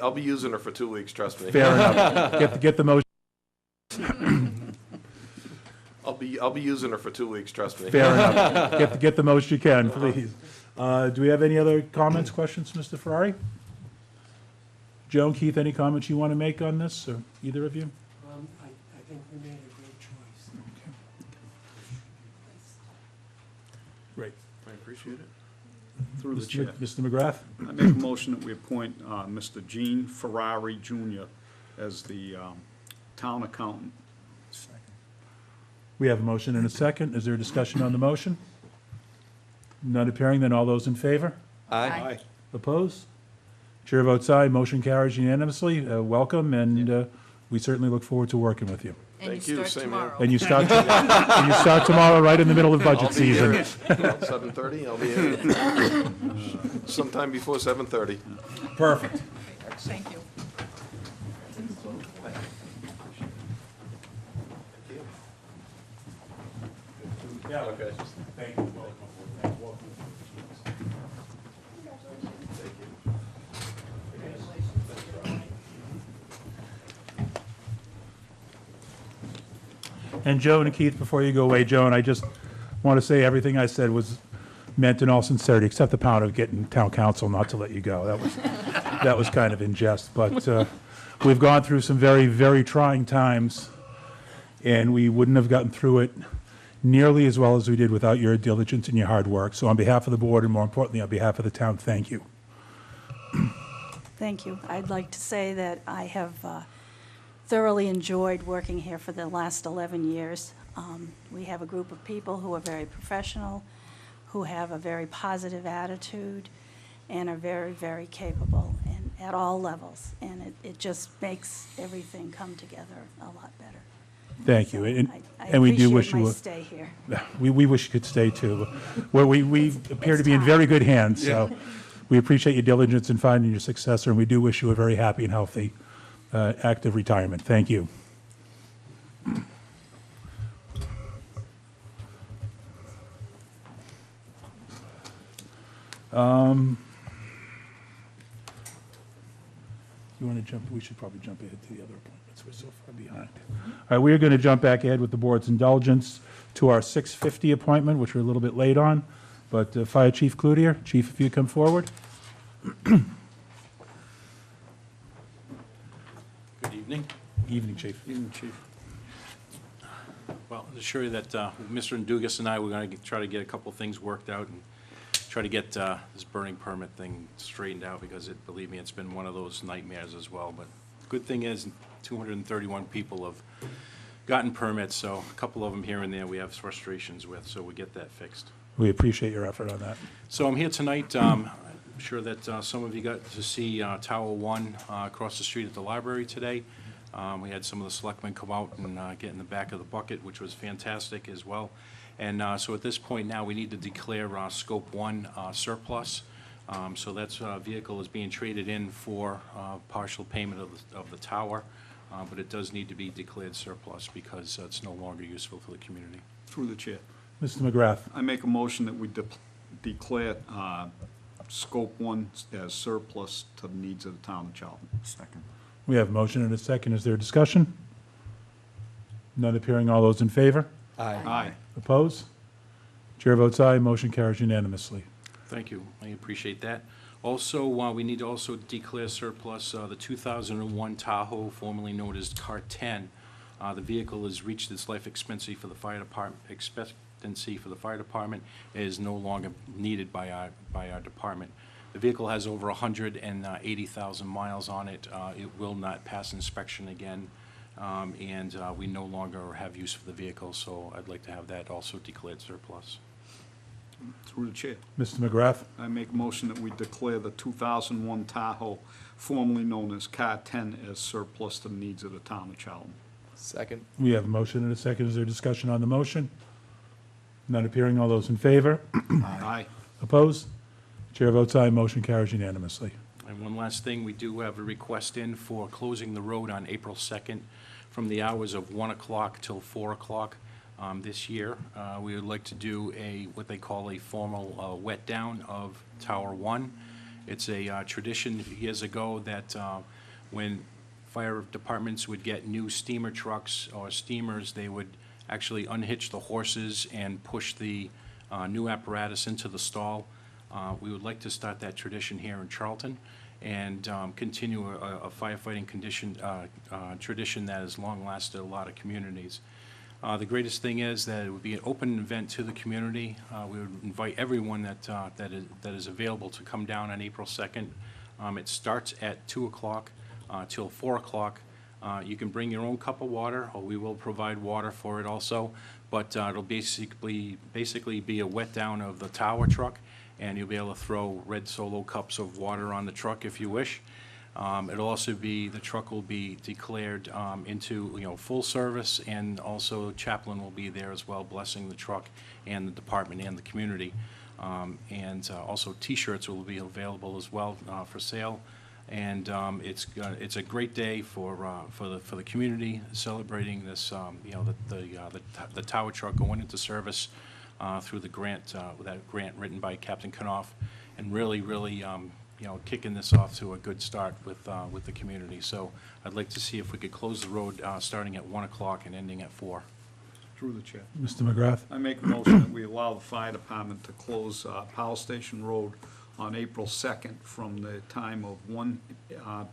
I'll be using her for 2 weeks, trust me. Fair enough. Get the motion. I'll be using her for 2 weeks, trust me. Fair enough. Get the most you can, please. Do we have any other comments, questions, Mr. Ferrari? Joan, Keith, any comments you want to make on this, or either of you? I think we made a great choice. Great. I appreciate it. Through the chair. Mr. McGrath? I make a motion that we appoint Mr. Gene Ferrari Jr. as the town accountant. We have a motion and a second. Is there a discussion on the motion? None appearing, then all those in favor? Aye. Opposed? Chair votes aye, motion carries unanimously. Welcome, and we certainly look forward to working with you. And Thank you you, start same here. tomorrow. And you start tomorrow, right in the middle of budget I'll be season. here about 7:30. I'll be here sometime before 7:30. Perfect. Thank you. Yeah, Okay. thank you. And Joan and Keith, before you go away, Joan, I just want to say everything I said was meant in all sincerity, except the pound of getting town council not to let you go. That was kind of in jest. But we've gone through some very, very trying times, and we wouldn't have gotten through it nearly as well as we did without your diligence and your hard work. So on behalf of the board, and more importantly, on behalf of the town, thank you. Thank you. I'd like to say that I have thoroughly enjoyed working here for the last 11 years. We have a group of people who are very professional, who have a very positive attitude, and are very, very capable and at all levels. And it just makes everything come together a lot better. Thank you. So I And we do wish appreciate you my a- stay here. We wish you could stay too. Well, we appear to be in very good hands, so we appreciate your diligence in finding your successor, and we do wish you a very happy and healthy, active retirement. Thank you. You want to jump? We should probably jump ahead to the other appointments. We're so far behind. All right, we are going to jump back ahead with the board's indulgence to our 6:50 appointment, which we're a little bit late on. But Fire Chief Cloutier, Chief, if you come forward. Good evening. Evening, Chief. Evening, Chief. Well, to assure you that Mr. Ndugas and I, we're going to try to get a couple things worked out and try to get this burning permit thing straightened out, because believe me, it's been one of those nightmares as well. But good thing is 231 people have gotten permits, so a couple of them here and there we have frustrations with, so we get that fixed. We appreciate your effort on that. So I'm here tonight, I'm sure that some of you got to see Tower 1 across the street at the library today. We had some of the selectmen come out and get in the back of the bucket, which was fantastic as well. And so at this point now, we need to declare Scope 1 surplus. So that vehicle is being traded in for partial payment of the tower, but it does need to be declared surplus because it's no longer useful for the community. Through the chair. Mr. McGrath. I make a motion that we declare Scope 1 as surplus to the needs of the town of Charlton. Second. We have a motion and a second. Is there discussion? None appearing. All those in favor? Aye. Opposed? Chair votes aye. Motion carries unanimously. Thank you. I appreciate that. Also, we need to also declare surplus the 2001 Tahoe, formerly known as Car 10. The vehicle has reached its life expectancy for the fire department. It is no longer needed by our department. The vehicle has over 180,000 miles on it. It will not pass inspection again, and we no longer have use for the vehicle, so I'd like to have that also declared surplus. Through the chair. Mr. McGrath. I make a motion that we declare the 2001 Tahoe, formerly known as Car 10, as surplus to the needs of the town of Charlton. Second. We have a motion and a second. Is there discussion on the motion? None appearing. All those in favor? Aye. Opposed? Chair votes aye. Motion carries unanimously. And one last thing, we do have a request in for closing the road on April 2nd from the hours of 1 o'clock till 4 o'clock this year. We would like to do what they call a formal wet down of Tower 1, It's a tradition years ago that when fire departments would get new steamer trucks or steamers, they would actually unhitch the horses and push the new apparatus into the stall. We would like to start that tradition here in Charlton and continue a firefighting tradition that has long lasted a lot of communities. The greatest thing is that it would be an open event to the community. We would invite everyone that is available to come down on April 2nd. It starts at 2 o'clock till 4 o'clock. You can bring your own cup of water, or we will provide water for it also, but it'll basically be a wet down of the tower truck, and you'll be able to throw red Solo cups of water on the truck if you wish. It'll also be, the truck will be declared into, full service, and also chaplain will be there as well, blessing the truck and the department and the community. And also T-shirts will be available as well for sale. And it's a great day for the community, celebrating this, the tower truck going into service through the grant, that grant written by Captain Knopf, and really, kicking this off to a good start with the community. So I'd like to see if we could close the road starting at 1 o'clock and ending at 4. Through the chair. Mr. McGrath? I make a motion that we allow the fire department to close Powell Station Road on April 2nd from the time of 1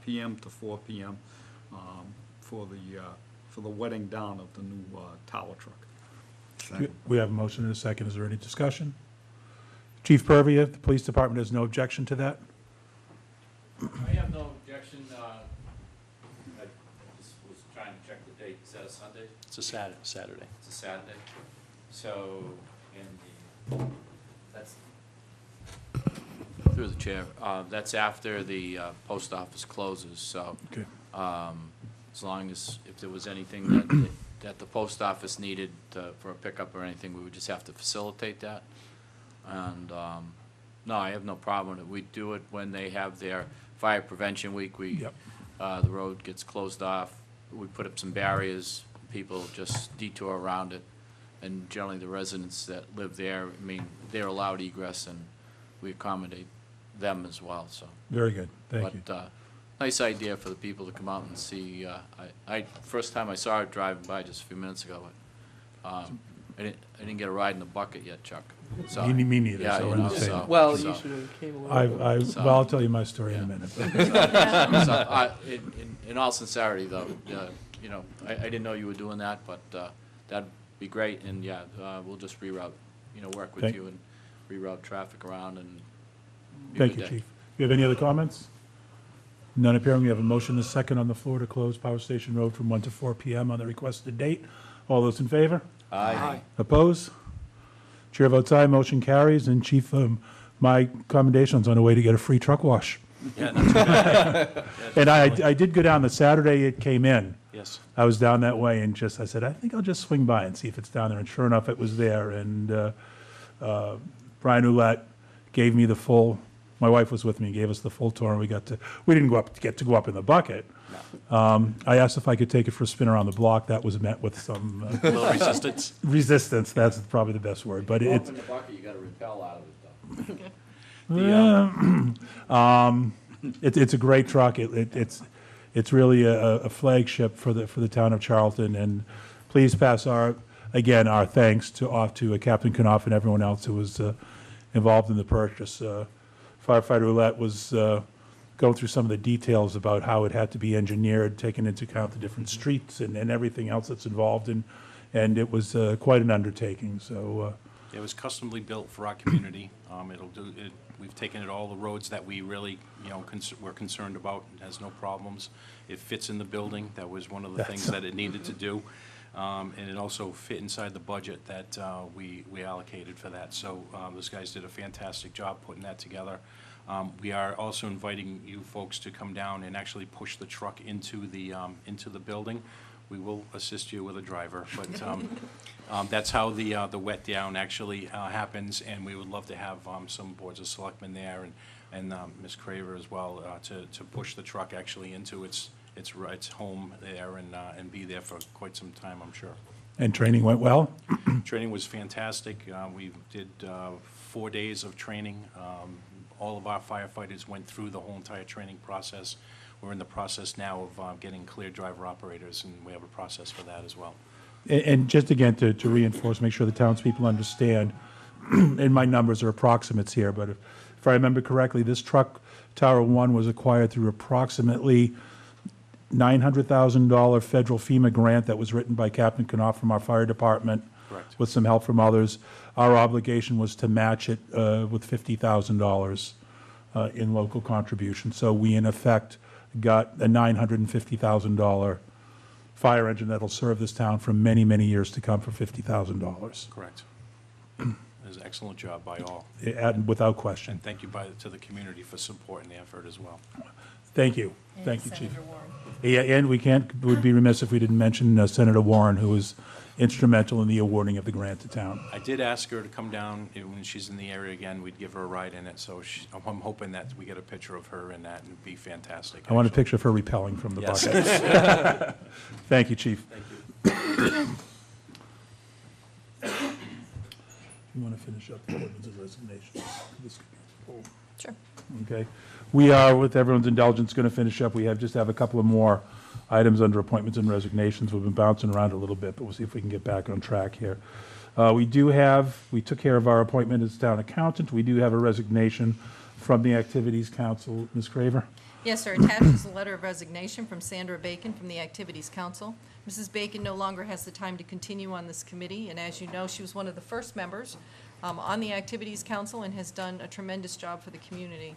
PM to 4 PM for the wetting down of the new tower truck. We have a motion and a second. Is there any discussion? Chief Purvey, the police department has no objection to that? I have no objection. I just was trying to check the date. Is that a Sunday? It's a Saturday. It's a Saturday. So, that's, through the chair, that's after the post office closes, so Okay. as long as, if there was anything that the post office needed for a pickup or anything, we would just have to facilitate that. And, no, I have no problem with it. We do it when they have their fire prevention week. Yep. The road gets closed off. We put up some barriers. People just detour around it. And generally, the residents that live there, I mean, they're allowed egress, and we accommodate them as well, so. Very good. Thank you. But, nice idea for the people to come out and see. First time I saw it driving by just a few minutes ago, but, I didn't get a ride in the bucket yet, Chuck. So, Me neither, yeah, so you we're know, in the same. so- Well, so- you should have came a little bit. Well, I'll tell you my story in a minute. So, in all sincerity, though, I didn't know you were doing that, but that'd be great, and yeah, we'll just reroute, work with Thank- you and reroute traffic around and. be a Thank good you, day. Chief. You have any other comments? None appearing. We have a motion and a second on the floor to close Power Station Road from 1 to 4 PM on the requested date. All those in favor? Aye. Oppose? Chair votes aye, motion carries, and Chief, my commendations on the way to get a free truck wash. Yeah, not too bad. And I did go down the Saturday it came in. Yes. I was down that way and I said, I think I'll just swing by and see if it's down there. And sure enough, it was there. And Brian Ouellette gave me the full, my wife was with me, gave us the full tour, and we didn't get to go up in the bucket. I asked if I could take it for a spin around the block. That was met with some A little resistance. resistance. That's probably the best word. But it's, Open the bucket, you gotta repel out of it, though. it's a great truck. It's really a flagship for the town of Charlton. And please pass our thanks to Captain Knopf and everyone else who was involved in the purchase. Firefighter Ouellette was going through some of the details about how it had to be engineered, taking into account the different streets and everything else that's involved, and it was quite an undertaking. So It was customly built for our community. We've taken it all the roads that we really, were concerned about. It has no problems. It fits in the building. That was one of the things that it needed to do. And it also fit inside the budget that we allocated for that. So those guys did a fantastic job putting that together. We are also inviting you folks to come down and actually push the truck into the building. We will assist you with a driver, but that's how the wet down actually happens, and we would love to have some boards of selectmen there and Ms. Craver as well to push the truck actually into its home there and be there for quite some time, I'm sure. and training went well. Training was fantastic. We did 4 days of training, All of our firefighters went through the whole entire training process. We're in the process now of getting clear driver operators, and we have a process for that as well. And just again, to reinforce, make sure the townspeople understand, and my numbers are approximates here, but if I remember correctly, this truck, Tower One, was acquired through approximately $900,000 federal FEMA grant that was written by Captain Knopf from our fire department. Correct. With some help from others. Our obligation was to match it with $50,000 in local contribution. So we, in effect, got a $950,000 fire engine that'll serve this town for many, many years to come for $50,000. Correct. It was an excellent job by all. Without question. And thank you to the community for supporting the effort as well. Thank you. Thank you, Chief. Senator Warren. Yeah, and would be remiss if we didn't mention Senator Warren, who was instrumental in the awarding of the grant to town. I did ask her to come down, when she's in the area again, we'd give her a ride in it, so I'm hoping that we get a picture of her in that, and it'd be fantastic. I want a actually. picture of her repelling from the Yes. bucket. Thank you, Chief. Thank you. You want to finish up the appointments and resignations? This could be full. Sure. Okay. We are, with everyone's indulgence, going to finish up. We just have a couple of more items under appointments and resignations. We've been bouncing around a little bit, but we'll see if we can get back on track here. We took care of our appointment as town accountant. We do have a resignation from the Activities Council. Ms. Craver? Yes, sir. Attached is a letter of resignation from Sandra Bacon from the Activities Council. Mrs. Bacon no longer has the time to continue on this committee, and as you know, she was one of the first members on the Activities Council and has done a tremendous job for the community.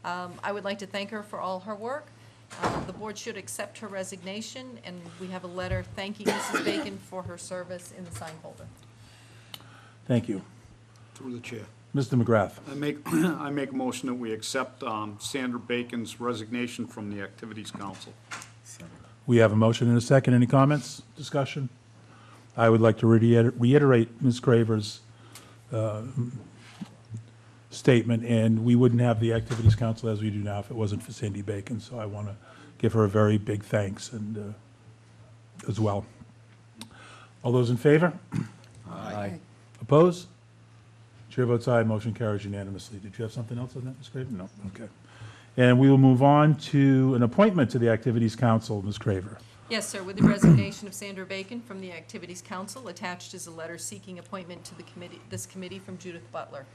I would like to thank her for all her work. The board should accept her resignation, and we have a letter thanking Mrs. Bacon for her service in the sign folder. Thank you. Through the chair. Mr. McGrath? I make a motion that we accept Sandra Bacon's resignation from the Activities Council. We have a motion and a second. Any comments, discussion? I would like to reiterate Ms. Craver's statement, and we wouldn't have the Activities Council as we do now if it wasn't for Sandy Bacon, so I want to give her a very big thanks and as well. All those in favor? Aye. Opposed? Chair votes aye, motion carries unanimously. Did you have something else on that, Ms. Craver? No, okay. And we will move on to an appointment to the Activities Council, Ms. Craver. Yes, sir. With the resignation of Sandra Bacon from the Activities Council, attached is a letter seeking appointment to this committee from Judith Butler.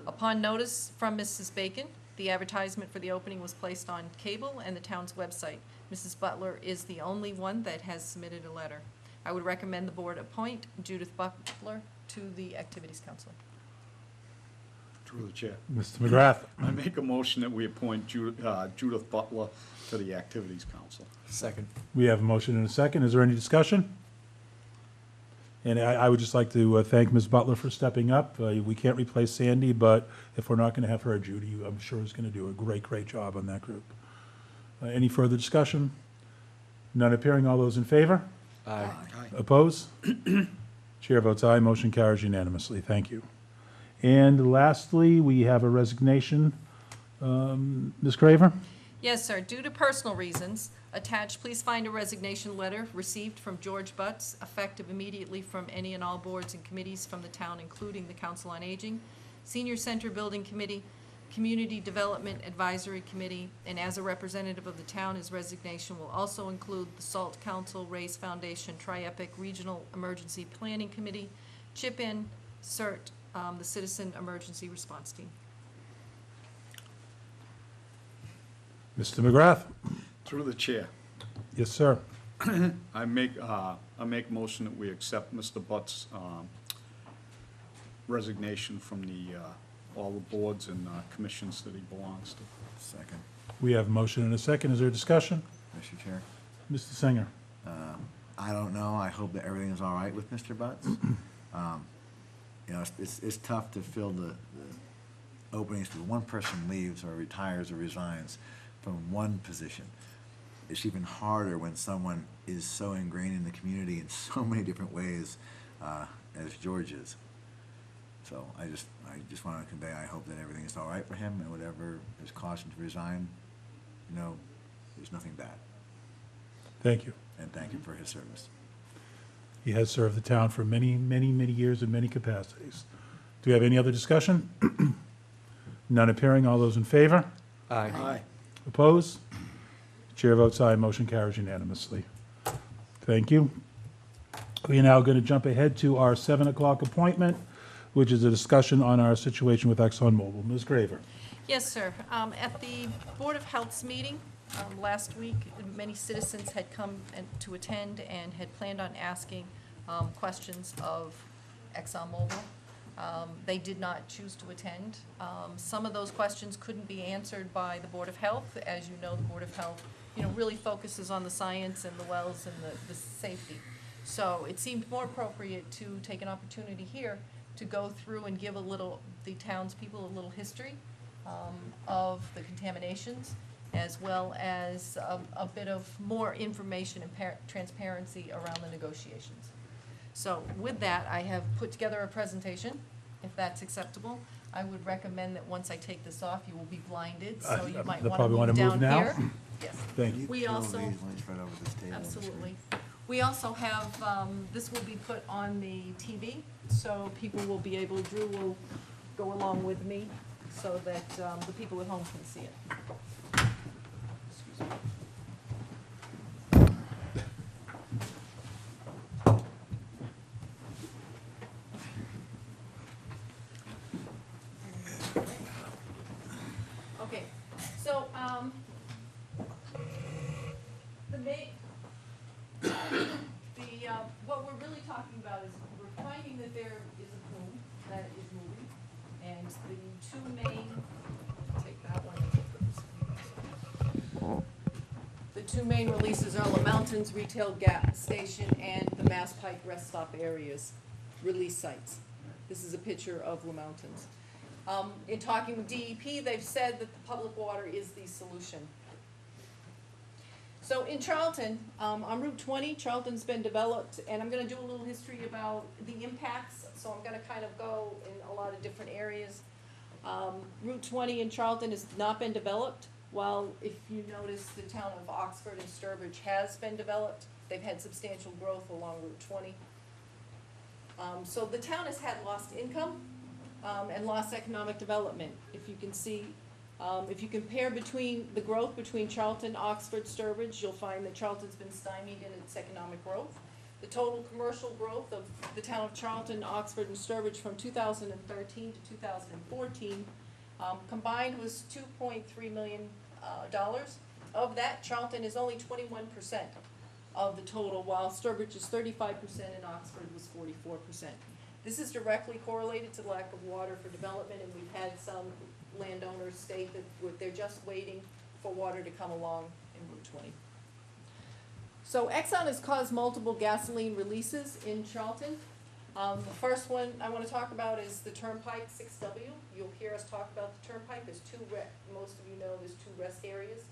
Upon notice from Mrs. Bacon, the advertisement for the opening was placed on cable and the town's website. Mrs. Butler is the only one that has submitted a letter. I would recommend the board appoint Judith Butler to the Activities Council. Through the chair. Mr. McGrath? I make a motion that we appoint Judith Butler to the Activities Council. Second. We have a motion and a second. Is there any discussion? And I would just like to thank Ms. Butler for stepping up. We can't replace Sandy, but if we're not going to have her, Judy, I'm sure is going to do a great, great job on that group. Any further discussion? None appearing. All those in favor? Aye. Oppose? Chair votes aye. Motion carries unanimously. Thank you. And lastly, we have a resignation. Ms. Craver? Yes, sir. Due to personal reasons, attached, please find a resignation letter received from George Butts, effective immediately from any and all boards and committees from the town, including the Council on Aging, Senior Center Building Committee, Community Development Advisory Committee, and as a representative of the town, his resignation will also include the SALT Council, Race Foundation, Tri-Epic Regional Emergency Planning Committee, CHIP-In, CERT, the Citizen Emergency Response Team. Mr. McGrath? Through the chair. Yes, sir. I make a motion that we accept Mr. Butt's resignation from all the boards and commissions that he belongs to. Second, We have a motion and a second. Is there discussion? Mr. Chair. Mr. Singer? I don't know, I hope that everything is all right with Mr. Butts. You know, it's tough to fill the openings when one person leaves or retires or resigns from one position. It's even harder when someone is so ingrained in the community in so many different ways as George is. So I just want to convey, I hope that everything is all right for him, and whatever has caused him to resign, you know, there's nothing bad. Thank you. And thank him for his service. He has served the town for many, many, many years in many capacities. Do we have any other discussion? None appearing. All those in favor? Aye. Opposed? Chair votes aye. Motion carries unanimously. Thank you. We are now going to jump ahead to our 7 o'clock appointment, which is a discussion on our situation with ExxonMobil. Ms. Graver. Yes, sir. At the Board of Health's meeting last week, many citizens had come to attend and had planned on asking questions of ExxonMobil. They did not choose to attend. Some of those questions couldn't be answered by the Board of Health. As you know, the Board of Health, really focuses on the science and the wells and the safety. So it seemed more appropriate to take an opportunity here to go through and give the townspeople a little history of the contaminations, as well as a bit of more information and transparency around the negotiations. So with that, I have put together a presentation, if that's acceptable. I would recommend that once I take this off, you will be blinded, so you might they'll want to probably wanna move move down now? here. Yes. Thank you. We Throw also- these links right over this table. Absolutely. We also have, this will be put on the TV, so people will be able, Drew will go along with me so that the people at home can see it. Excuse me. Okay, so, the main, what we're really talking about is we're finding that there is a plume that is moving, and the two main, take that one and take those. The two main releases are La Mountains Retail Gas Station and the Mass Pike Rest Stop areas release sites. This is a picture of La Mountains. In talking with DEP, they've said that the public water is the solution. So in Charlton, on Route 20, Charlton's been developed, and I'm gonna do a little history about the impacts, so I'm gonna kind of go in a lot of different areas. Route 20 in Charlton has not been developed, while if you notice, the town of Oxford and Sturbridge has been developed. They've had substantial growth along Route 20. So the town has had lost income, and lost economic development. If you can see, if you compare the growth between Charlton, Oxford, Sturbridge, you'll find that Charlton's been stymied in its economic growth. The total commercial growth of the town of Charlton, Oxford, and Sturbridge from 2013 to 2014 combined was $2.3 million. Of that, Charlton is only 21% of the total, while Sturbridge is 35% and Oxford was 44%. This is directly correlated to the lack of water for development, and we've had some landowners state that they're just waiting for water to come along in Route 20. So Exxon has caused multiple gasoline releases in Charlton. The first one I want to talk about is the Turnpike 6W. You'll hear us talk about the Turnpike. There's most of you know there's two rest areas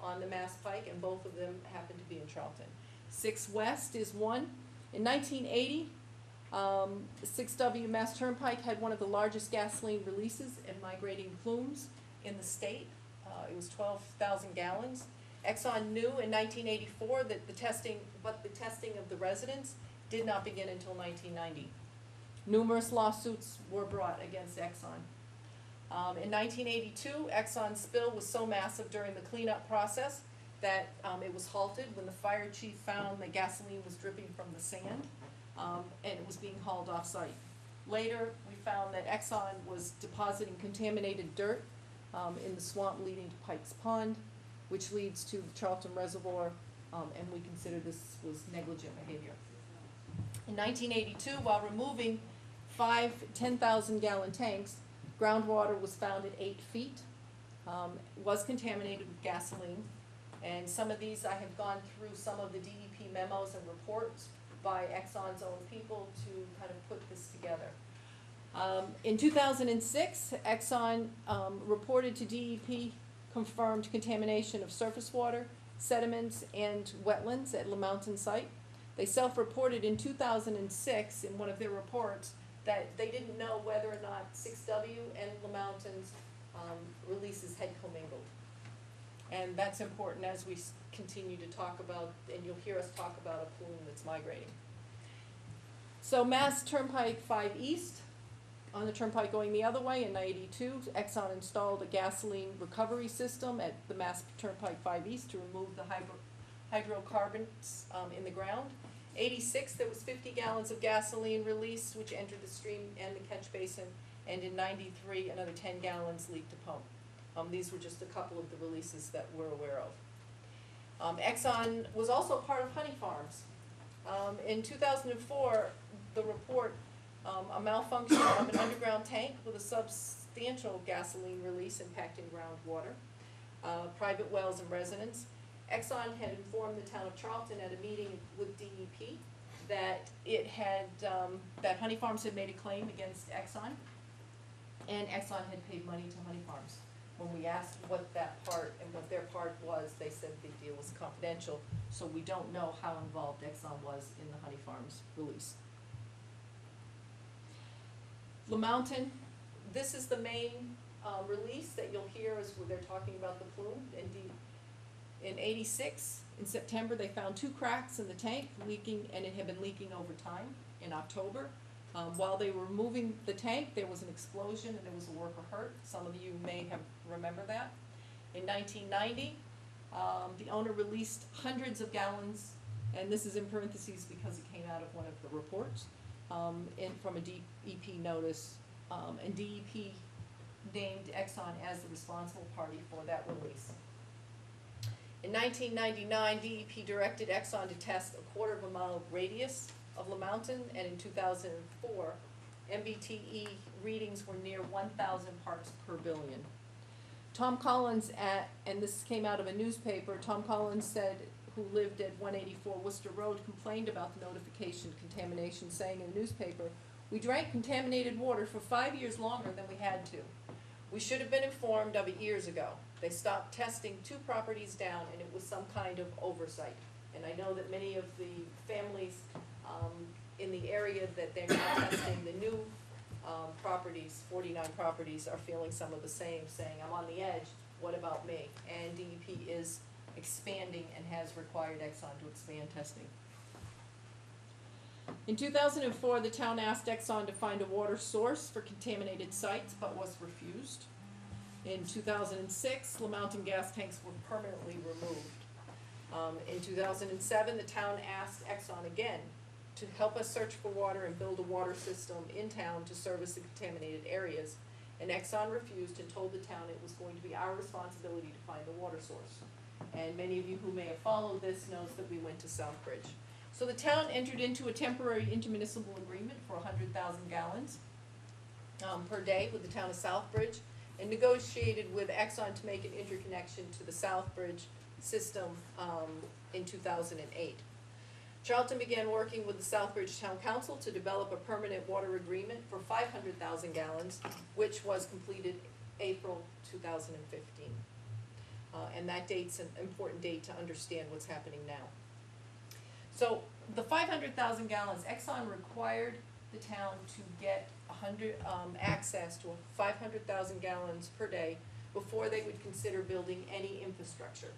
on the Mass Pike, and both of them happen to be in Charlton. 6 West is one. In 1980, the 6W Mass Turnpike had one of the largest gasoline releases and migrating plumes in the state. It was 12,000 gallons. Exxon knew in 1984 that the testing of the residents did not begin until 1990. Numerous lawsuits were brought against Exxon. In 1982, Exxon's spill was so massive during the cleanup process that it was halted when the fire chief found that gasoline was dripping from the sand, and it was being hauled off-site. Later, we found that Exxon was depositing contaminated dirt in the swamp leading to Pikes Pond, which leads to the Charlton Reservoir, and we consider this was negligent behavior. In 1982, while removing 5 10,000-gallon tanks, groundwater was found at 8 feet, was contaminated with gasoline, and some of these, I have gone through some of the DEP memos and reports by Exxon's own people to kind of put this together. In 2006, Exxon reported to DEP confirmed contamination of surface water, sediments, and wetlands at La Mountain site. They self-reported in 2006 in one of their reports that they didn't know whether or not 6W and La Mountain's releases had commingled. And that's important as we continue to talk about, and you'll hear us talk about a plume that's migrating. So Mass Turnpike 5 East, on the turnpike going the other way in 92, Exxon installed a gasoline recovery system at the Mass Turnpike 5 East to remove the hydrocarbons in the ground. 86, there was 50 gallons of gasoline released, which entered the stream and the catch basin, and in 93, another 10 gallons leaked a pump. These were just a couple of the releases that we're aware of. Exxon was also part of Honey Farms. In 2004, the report, a malfunction of an underground tank with a substantial gasoline release impacting groundwater, private wells and residents. Exxon had informed the town of Charlton at a meeting with DEP that it had, that Honey Farms had made a claim against Exxon, and Exxon had paid money to Honey Farms. When we asked what that part and what their part was, they said the deal was confidential, so we don't know how involved Exxon was in the Honey Farms release. La Mountain, this is the main release that you'll hear as they're talking about the plume. In 86, in September, they found 2 cracks in the tank leaking, and it had been leaking over time. In October, while they were removing the tank, there was an explosion and there was a worker hurt. Some of you may have remember that. In 1990, the owner released hundreds of gallons, and this is in parentheses because it came out of one of the reports, from a DEP notice, and DEP named Exxon as the responsible party for that release. In 1999, DEP directed Exxon to test a 1/4 mile radius of La Mountain, and in 2004, MBTE readings were near 1,000 parts per billion. Tom Collins and this came out of a newspaper, Tom Collins said, who lived at 184 Worcester Road, complained about the notification contamination, saying in the newspaper, "We drank contaminated water for 5 years longer than we had to. We should have been informed of it years ago. They stopped testing 2 properties down, and it was some kind of oversight." And I know that many of the families in the area that they're now testing, the new properties, 49 properties, are feeling some of the same, saying, "I'm on the edge, what about me?" And DEP is expanding and has required Exxon to expand testing. In 2004, the town asked Exxon to find a water source for contaminated sites, but was refused. In 2006, La Mountain gas tanks were permanently removed. In 2007, the town asked Exxon again to help us search for water and build a water system in town to service the contaminated areas. And Exxon refused and told the town it was going to be our responsibility to find the water source. And many of you who may have followed this knows that we went to Southbridge. So the town entered into a temporary intermunicipal agreement for 100,000 gallons per day with the town of Southbridge, and negotiated with Exxon to make an interconnection to the Southbridge system in 2008. Charlton began working with the Southbridge Town Council to develop a permanent water agreement for 500,000 gallons, which was completed April 2015. And that date's an important date to understand what's happening now. So the 500,000 gallons, Exxon required the town to get access to 500,000 gallons per day before they would consider building any infrastructure.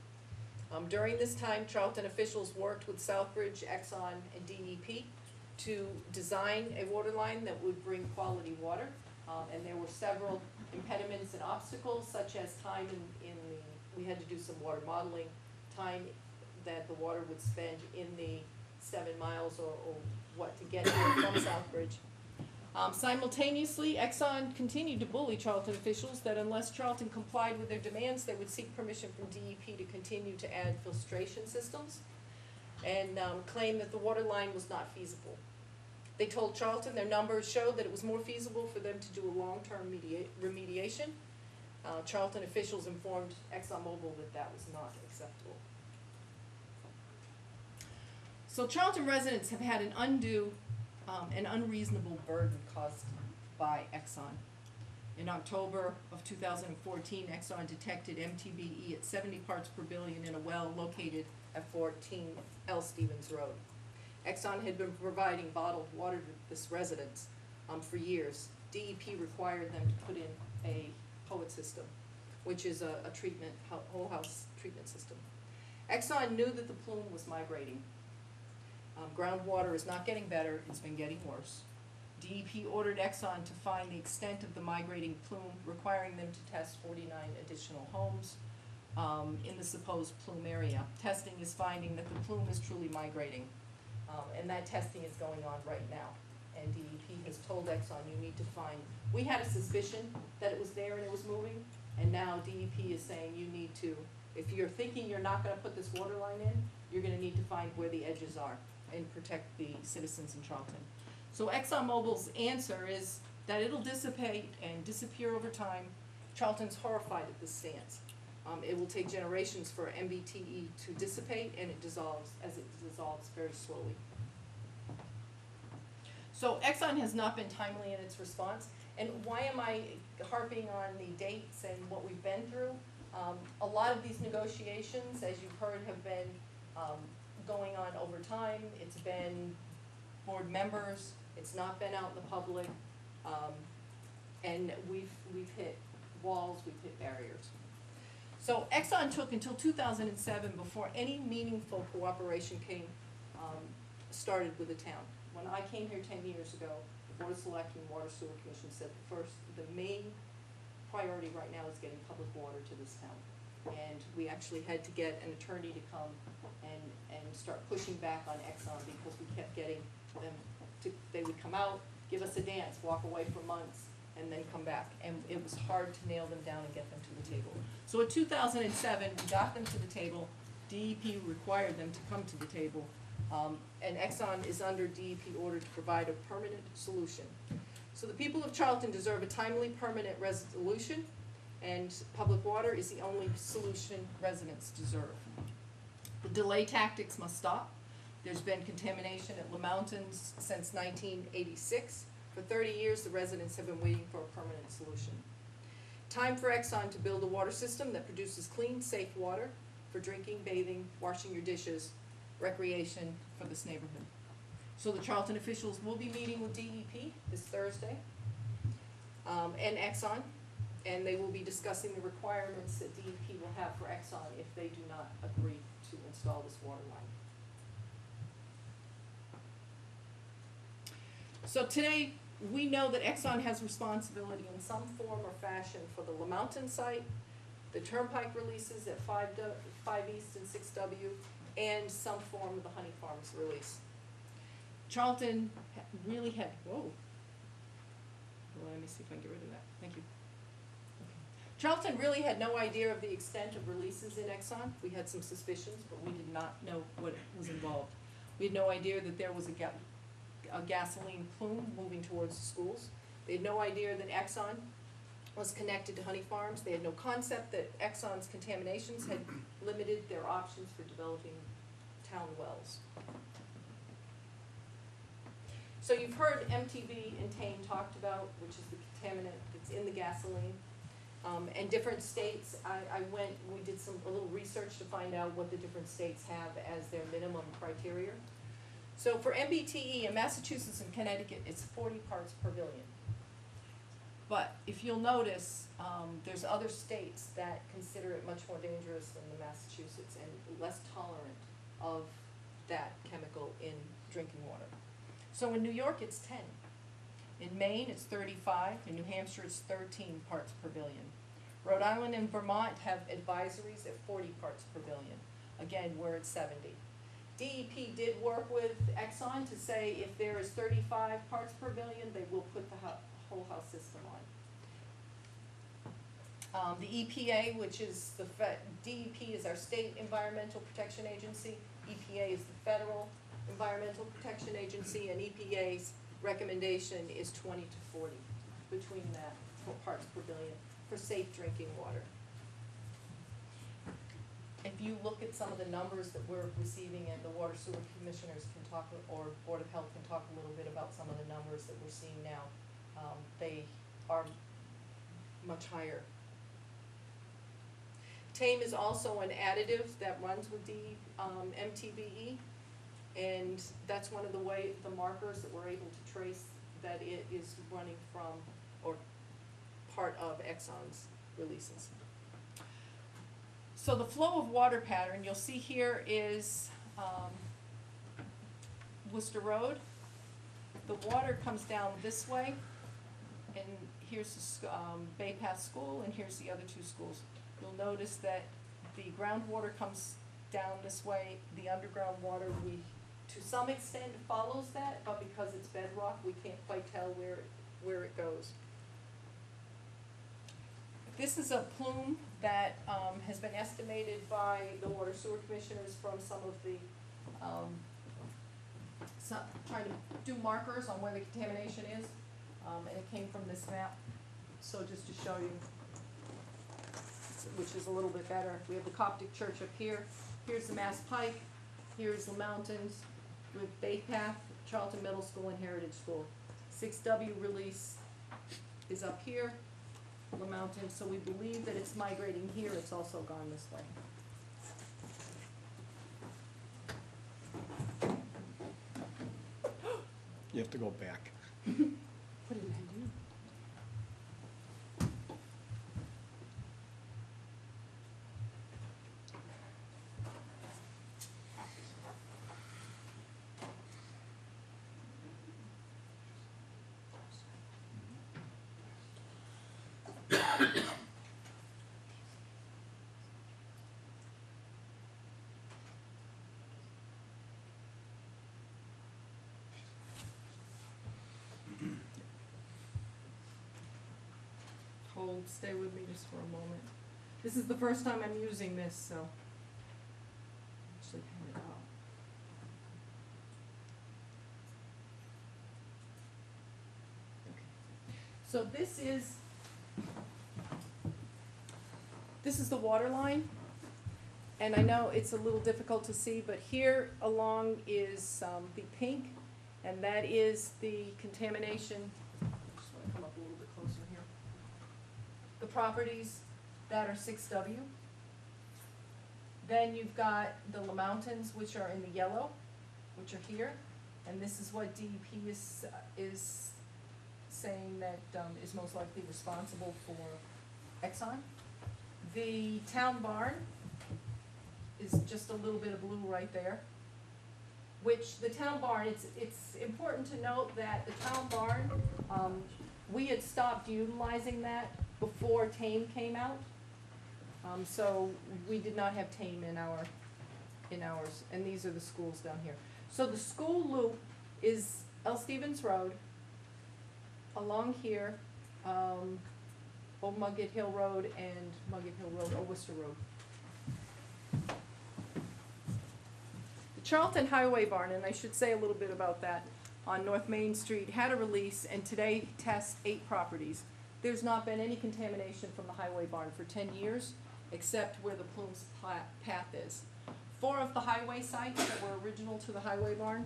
During this time, Charlton officials worked with Southbridge, Exxon, and DEP to design a water line that would bring quality water. And there were several impediments and obstacles, such as time we had to do some water modeling, time that the water would spend in the 7 miles or what to get here from Southbridge. Simultaneously, Exxon continued to bully Charlton officials that unless Charlton complied with their demands, they would seek permission from DEP to continue to add filtration systems, and claim that the water line was not feasible. They told Charlton their numbers showed that it was more feasible for them to do a long-term remediation. Charlton officials informed ExxonMobil that that was not acceptable. So Charlton residents have had an undue and unreasonable burden caused by Exxon. In October of 2014, Exxon detected MTBE at 70 parts per billion in a well located at 14 L. Stevens Road. Exxon had been providing bottled water to this residence for years. DEP required them to put in a POET system, which is a treatment, whole house treatment system. Exxon knew that the plume was migrating. Groundwater is not getting better, it's been getting worse. DEP ordered Exxon to find the extent of the migrating plume, requiring them to test 49 additional homes in the supposed plume area. Testing is finding that the plume is truly migrating, and that testing is going on right now. And DEP has told Exxon, you need to find, we had a suspicion that it was there and it was moving, and now DEP is saying you need to, if you're thinking you're not gonna put this water line in, you're gonna need to find where the edges are and protect the citizens in Charlton. So ExxonMobil's answer is that it'll dissipate and disappear over time. Charlton's horrified at this stance. It will take generations for MBTE to dissipate, and it dissolves very slowly. So Exxon has not been timely in its response. And why am I harping on the dates and what we've been through? A lot of these negotiations, as you've heard, have been going on over time. It's been board members, it's not been out in the public, and we've hit walls, we've hit barriers. So Exxon took until 2007 before any meaningful cooperation started with the town. When I came here 10 years ago, the Board of Selectmen, Water Sewer Commission said the main priority right now is getting public water to this town. And we actually had to get an attorney to come and start pushing back on Exxon because we kept getting them they would come out, give us a dance, walk away for months, and then come back. And it was hard to nail them down and get them to the table. So in 2007, we got them to the table. DEP required them to come to the table. And Exxon is under DEP order to provide a permanent solution. So the people of Charlton deserve a timely, permanent resolution, and public water is the only solution residents deserve. The delay tactics must stop. There's been contamination at Le Mountains since 1986. For 30 years, the residents have been waiting for a permanent solution. Time for Exxon to build a water system that produces clean, safe water for drinking, bathing, washing your dishes, recreation for this neighborhood. So the Charlton officials will be meeting with DEP this Thursday and Exxon, and they will be discussing the requirements that DEP will have for Exxon if they do not agree to install this water line. So today, we know that Exxon has responsibility in some form or fashion for the Le Mountain site, the turnpike releases at 5 East and 6W, and some form of the Honey Farms release. Charlton really had, whoa. Well, let me see if I can get rid of that. Thank you. Okay. Charlton really had no idea of the extent of releases in Exxon. We had some suspicions, but we did not know what was involved. We had no idea that there was a gasoline plume moving towards the schools. They had no idea that Exxon was connected to Honey Farms. They had no concept that Exxon's contaminations had limited their options for developing town wells. So you've heard MTV and Tame talked about, which is the contaminant that's in the gasoline. And different states, we did a little research to find out what the different states have as their minimum criteria. So for MBTE in Massachusetts and Connecticut, it's 40 parts per billion. But if you'll notice, there's other states that consider it much more dangerous than the Massachusetts and less tolerant of that chemical in drinking water. So in New York, it's 10. In Maine, it's 35. In New Hampshire, it's 13 parts per billion. Rhode Island and Vermont have advisories at 40 parts per billion. Again, we're at 70. DEP did work with Exxon to say if there is 35 parts per billion, they will put the whole house system on. The EPA, which is DEP is our state environmental protection agency. EPA is the federal environmental protection agency, and EPA's recommendation is 20 to 40 between that parts per billion for safe drinking water. If you look at some of the numbers that we're receiving, and the water sewer commissioners can talk, or Board of Health can talk a little bit about some of the numbers that we're seeing now, they are much higher. Tame is also an additive that runs with MTBE, and that's one of the markers that we're able to trace that it is running from, or part of Exxon's releases. So the flow of water pattern you'll see here is Worcester Road, the water comes down this way, and here's Bay Path School, and here's the other two schools. You'll notice that the groundwater comes down this way, the underground water, to some extent follows that, but because it's bedrock, we can't quite tell where it goes. This is a plume that has been estimated by the water sewer commissioners from some of the, trying to do markers on where the contamination is, and it came from this map. So just to show you, which is a little bit better, we have the Coptic Church up here, here's the Mass Pike, here's the mountains, with Bay Path, Charlton Middle School, and Heritage School. 6W release is up here, the mountain, so we believe that it's migrating here, it's also gone this way. You have to go back. What did I do? Hold, stay with me just for a moment. This is the first time I'm using this, so. Actually, hand it out. Okay. So this is the water line, and I know it's a little difficult to see, but here along is the pink, and that is the contamination. Just want to come up a little bit closer here. The properties that are 6W. Then you've got the La Mountains, which are in the yellow, which are here, and this is what DEP is saying that is most likely responsible for Exxon. The town barn is just a little bit of blue right there, which the town barn, it's important to note that the town barn, we had stopped utilizing that before Tame came out. So we did not have Tame in ours, and these are the schools down here. So the school loop is L. Stevens Road, along here, Old Mugget Hill Road and Mugget Hill Road, or Worcester Road. The Charlton Highway Barn, and I should say a little bit about that, on North Main Street, had a release, and today tests 8 properties. There's not been any contamination from the highway barn for 10 years, except where the plume's path is. 4 of the highway sites that were original to the highway barn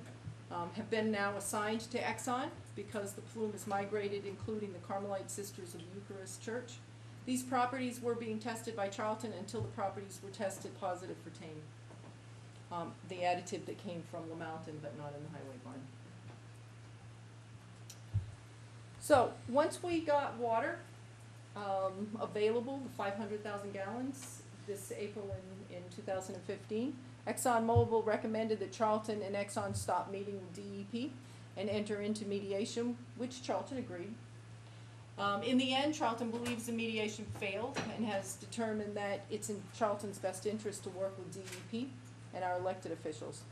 have been now assigned to Exxon because the plume has migrated, including the Carmelite Sisters of the Eucharist Church. These properties were being tested by Charlton until the properties were tested positive for Tame, the additive that came from the mountain but not in the highway barn. So once we got water available, the 500,000 gallons this April in 2015, ExxonMobil recommended that Charlton and Exxon stop meeting with DEP and enter into mediation, which Charlton agreed. In the end, Charlton believes the mediation failed and has determined that it's in Charlton's best interest to work with DEP and our elected officials.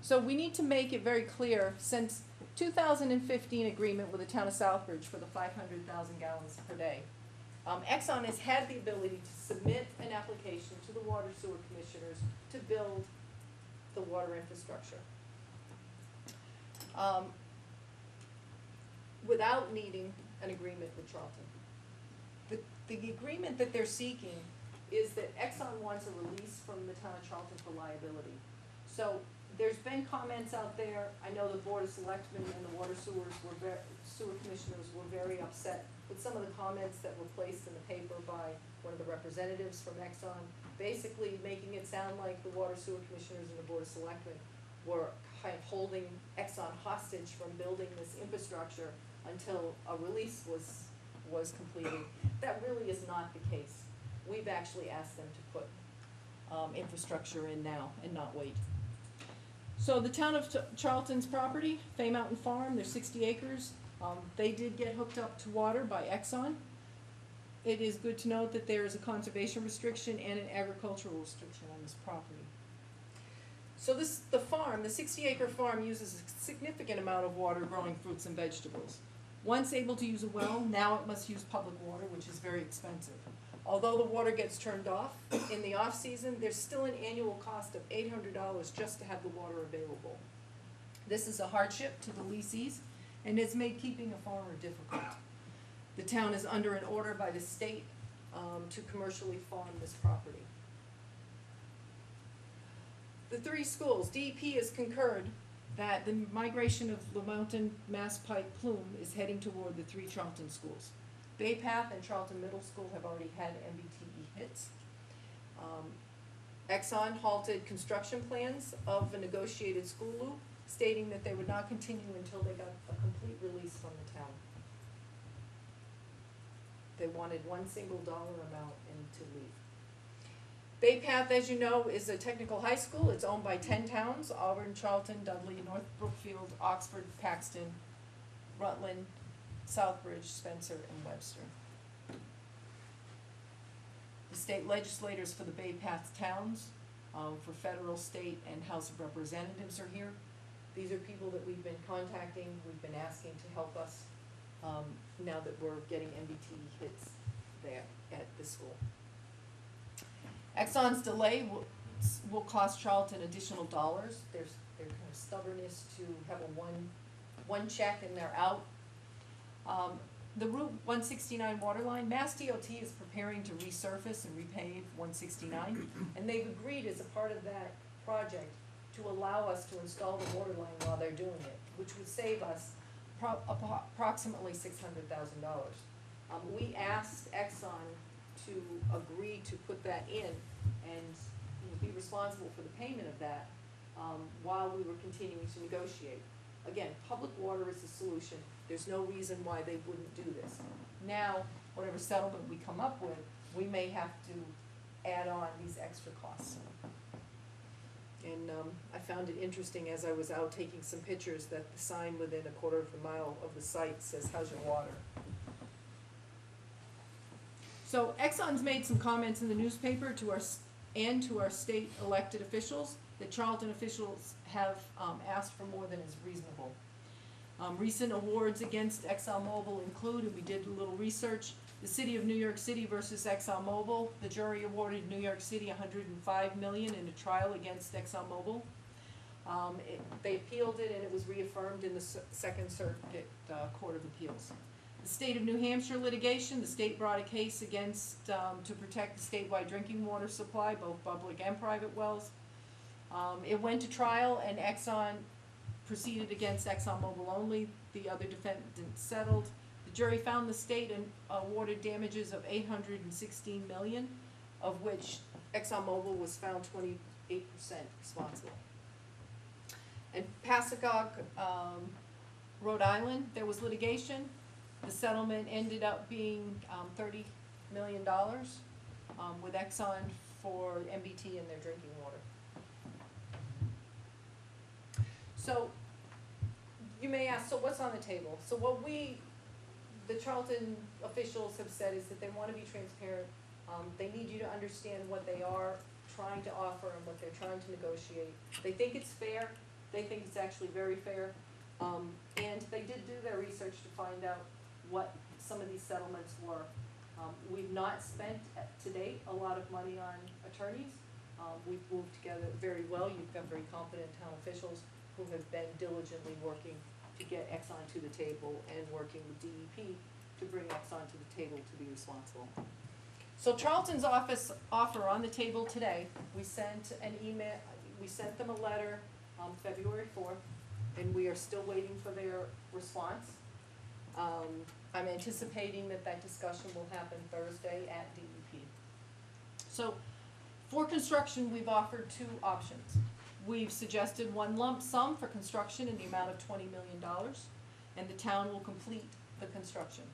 So we need to make it very clear, since 2015 agreement with the town of Southbridge for the 500,000 gallons per day, Exxon has had the ability to submit an application to the water sewer commissioners to build the water infrastructure without needing an agreement with Charlton. The agreement that they're seeking is that Exxon wants a release from the town of Charlton for liability. So there's been comments out there. I know the Board of Selectmen and the water sewer commissioners were very upset with some of the comments that were placed in the paper by one of the representatives from Exxon, basically making it sound like the water sewer commissioners and the Board of Selectmen were kind of holding Exxon hostage from building this infrastructure until a release was completed. That really is not the case. We've actually asked them to put infrastructure in now and not wait. So the town of Charlton's property, Fay Mountain Farm, there's 60 acres. They did get hooked up to water by Exxon. It is good to note that there is a conservation restriction and an agricultural restriction on this property. So the farm, the 60-acre farm uses a significant amount of water growing fruits and vegetables. Once able to use a well, now it must use public water, which is very expensive. Although the water gets turned off in the off-season, there's still an annual cost of $800 just to have the water available. This is a hardship to the lessees and has made keeping a farmer difficult. The town is under an order by the state to commercially farm this property. The three schools, DEP has concurred that the migration of the mountain mass pike plume is heading toward the three Charlton schools. Bay Path and Charlton Middle School have already had MBTE hits. Exxon halted construction plans of a negotiated school loop, stating that they would not continue until they got a complete release from the town. They wanted one single dollar amount and to leave. Bay Path, as you know, is a technical high school. It's owned by 10 towns: Auburn, Charlton, Dudley, North Brookfield, Oxford, Paxton, Rutland, Southbridge, Spencer, and Webster. The state legislators for the Bay Path towns, for federal, state, and House of Representatives are here. These are people that we've been contacting, we've been asking to help us, now that we're getting MBTE hits there at the school. Exxon's delay will cost Charlton additional dollars. Their kind of stubbornness to have a one check and they're out. The Route 169 water line, Mass DOT is preparing to resurface and repave 169, and they've agreed as a part of that project to allow us to install the water line while they're doing it, which would save us approximately $600,000. We asked Exxon to agree to put that in and be responsible for the payment of that while we were continuing to negotiate. Again, public water is the solution. There's no reason why they wouldn't do this. Now, whatever settlement we come up with, we may have to add on these extra costs. And I found it interesting as I was out taking some pictures that the sign within a quarter of a mile of the site says, "How's your water?" So Exxon's made some comments in the newspaper to our state elected officials that Charlton officials have asked for more than is reasonable. Recent awards against ExxonMobil include, and we did a little research, the City of New York City versus ExxonMobil. The jury awarded New York City $105 million in a trial against ExxonMobil. They appealed it and it was reaffirmed in the Second Circuit Court of Appeals. The state of New Hampshire litigation, the state brought a case against, to protect the statewide drinking water supply, both public and private wells. It went to trial and Exxon proceeded against ExxonMobil only. The other defendants settled. The jury found the state and awarded damages of $816 million, of which ExxonMobil was found 28% responsible. In Pascagoula, Rhode Island, there was litigation. The settlement ended up being $30 million with Exxon for MBT and their drinking water. So you may ask, so what's on the table? So what the Charlton officials have said is that they want to be transparent. They need you to understand what they are trying to offer and what they're trying to negotiate. They think it's fair. They think it's actually very fair. And they did do their research to find out what some of these settlements were. We've not spent to date a lot of money on attorneys. We've moved together very well. You've got very competent town officials who have been diligently working to get Exxon to the table and working with DEP to bring Exxon to the table to be responsible. So Charlton's offer on the table today, we sent an email, we sent them a letter on February 4th, and we are still waiting for their response. I'm anticipating that discussion will happen Thursday at DEP. So for construction, we've offered two options. We've suggested one lump sum for construction in the amount of $20 million, and the town will complete the construction.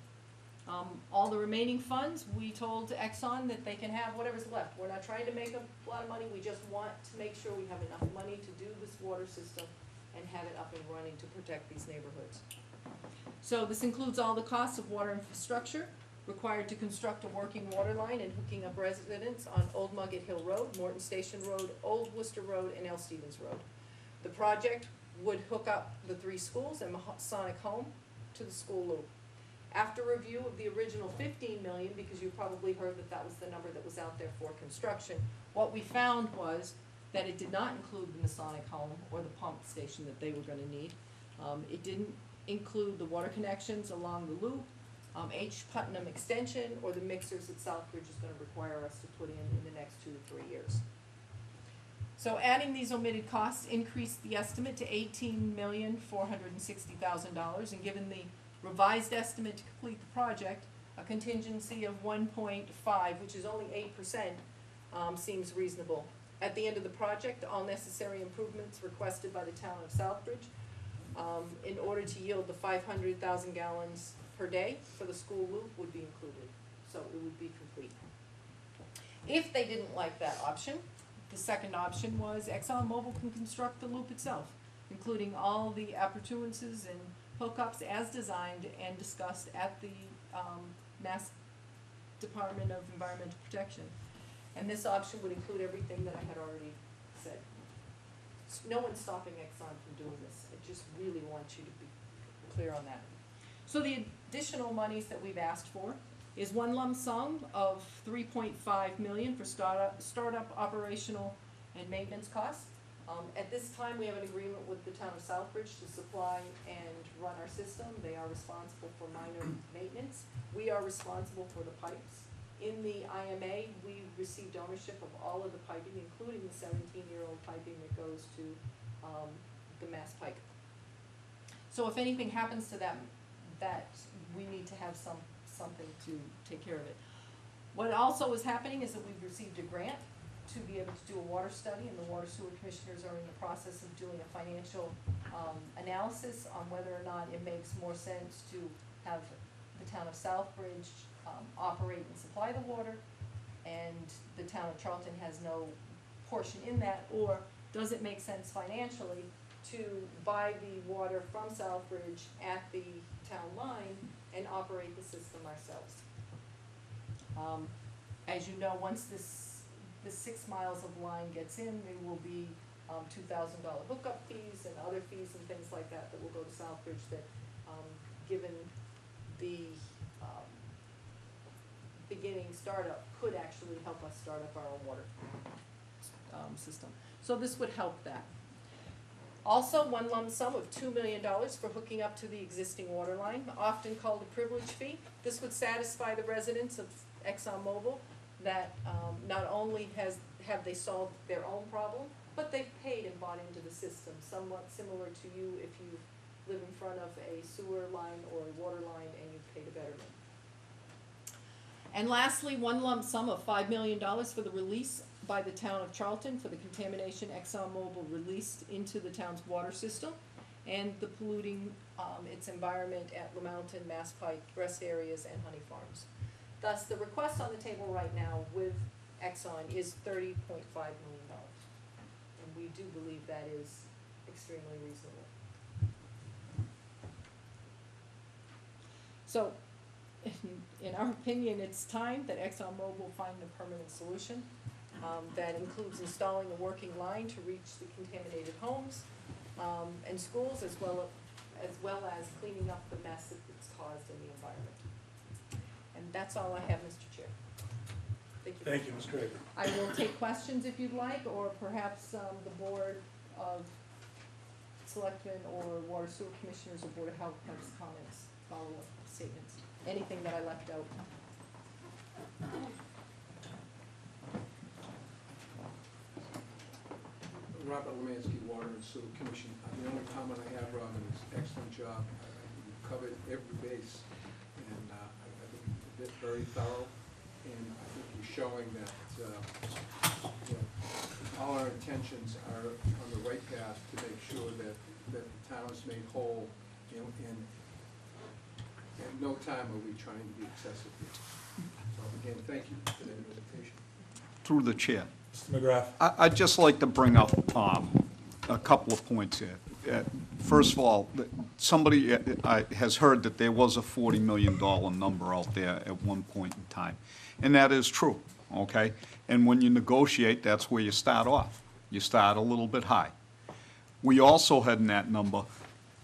All the remaining funds, we told Exxon that they can have whatever's left. We're not trying to make a lot of money, we just want to make sure we have enough money to do this water system and have it up and running to protect these neighborhoods. So this includes all the costs of water infrastructure required to construct a working water line and hooking up residents on Old Mugget Hill Road, Morton Station Road, Old Worcester Road, and L. Stevens Road. The project would hook up the 3 schools and Masonic Home to the school loop. After review of the original 15 million, because you probably heard that that was the number that was out there for construction, what we found was that it did not include the Masonic Home or the pump station that they were gonna need. It didn't include the water connections along the loop, H. Putnam Extension, or the mixers that Southbridge is gonna require us to put in the next 2 to 3 years. So adding these omitted costs increased the estimate to $18,460,000, and given the revised estimate to complete the project, a contingency of 1.5, which is only 8%, seems reasonable. At the end of the project, all necessary improvements requested by the town of Southbridge, in order to yield the 500,000 gallons per day for the school loop would be included, so it would be complete. If they didn't like that option, the second option was ExxonMobil can construct the loop itself, including all the appurtenances and hookups as designed and discussed at the Mass Department of Environmental Protection. And this option would include everything that I had already said. No one's stopping Exxon from doing this. I just really want you to be clear on that. So the additional monies that we've asked for is one lump sum of 3.5 million for startup operational and maintenance costs. At this time, we have an agreement with the town of Southbridge to supply and run our system. They are responsible for minor maintenance. We are responsible for the pipes. In the IMA, we received ownership of all of the piping, including the 17-year-old piping that goes to the Mass Pike. So if anything happens to them, that we need to have something to take care of it. What also is happening is that we've received a grant to be able to do a water study, and the water sewer commissioners are in the process of doing a financial analysis on whether or not it makes more sense to have the town of Southbridge operate and supply the water, and the town of Charlton has no portion in that, or does it make sense financially to buy the water from Southbridge at the town line and operate the system ourselves? As you know, once this 6 miles of line gets in, there will be $2,000 hookup fees and other fees and things like that that will go to Southbridge that, given the beginning startup, could actually help us start up our own water system. So this would help that. Also, one lump sum of $2 million for hooking up to the existing water line, often called a privilege fee. This would satisfy the residents of ExxonMobil that not only have they solved their own problem, but they've paid and bought into the system, somewhat similar to you if you live in front of a sewer line or a water line and you've paid a betterment. And lastly, one lump sum of $5 million for the release by the town of Charlton for the contamination ExxonMobil released into the town's water system and the polluting its environment at LaMountain, Mass Pike, rest areas, and Honey Farms. Thus, the request on the table right now with Exxon is $30.5 million. And we do believe that is extremely reasonable. So, in our opinion, it's time that ExxonMobil find a permanent solution that includes installing a working line to reach the contaminated homes and schools, as well as cleaning up the mess that it's caused in the environment. And that's all I have, Mr. Chair. Thank you. Thank you, Ms. Craig. I will take questions if you'd like, or perhaps the Board of Selectmen or Water Sewer Commissioners or Board of Health has comments, follow-up statements, anything that I left out. Robert Lemansky, Water and Sewer Commission. The only comment I have, Robin, is excellent job. You've covered every base, and I think you've been very thorough, and I think you're showing that all our intentions are on the right path to make sure that the town is made whole, and at no time are we trying to be excessive here. So again, thank you for that invitation. Through the chair. Mr. McGrath. I'd just like to bring up a couple of points here. First of all, somebody has heard that there was a $40 million number out there at one point in time. And that is true, okay? And when you negotiate, that's where you start off. You start a little bit high. We also had in that number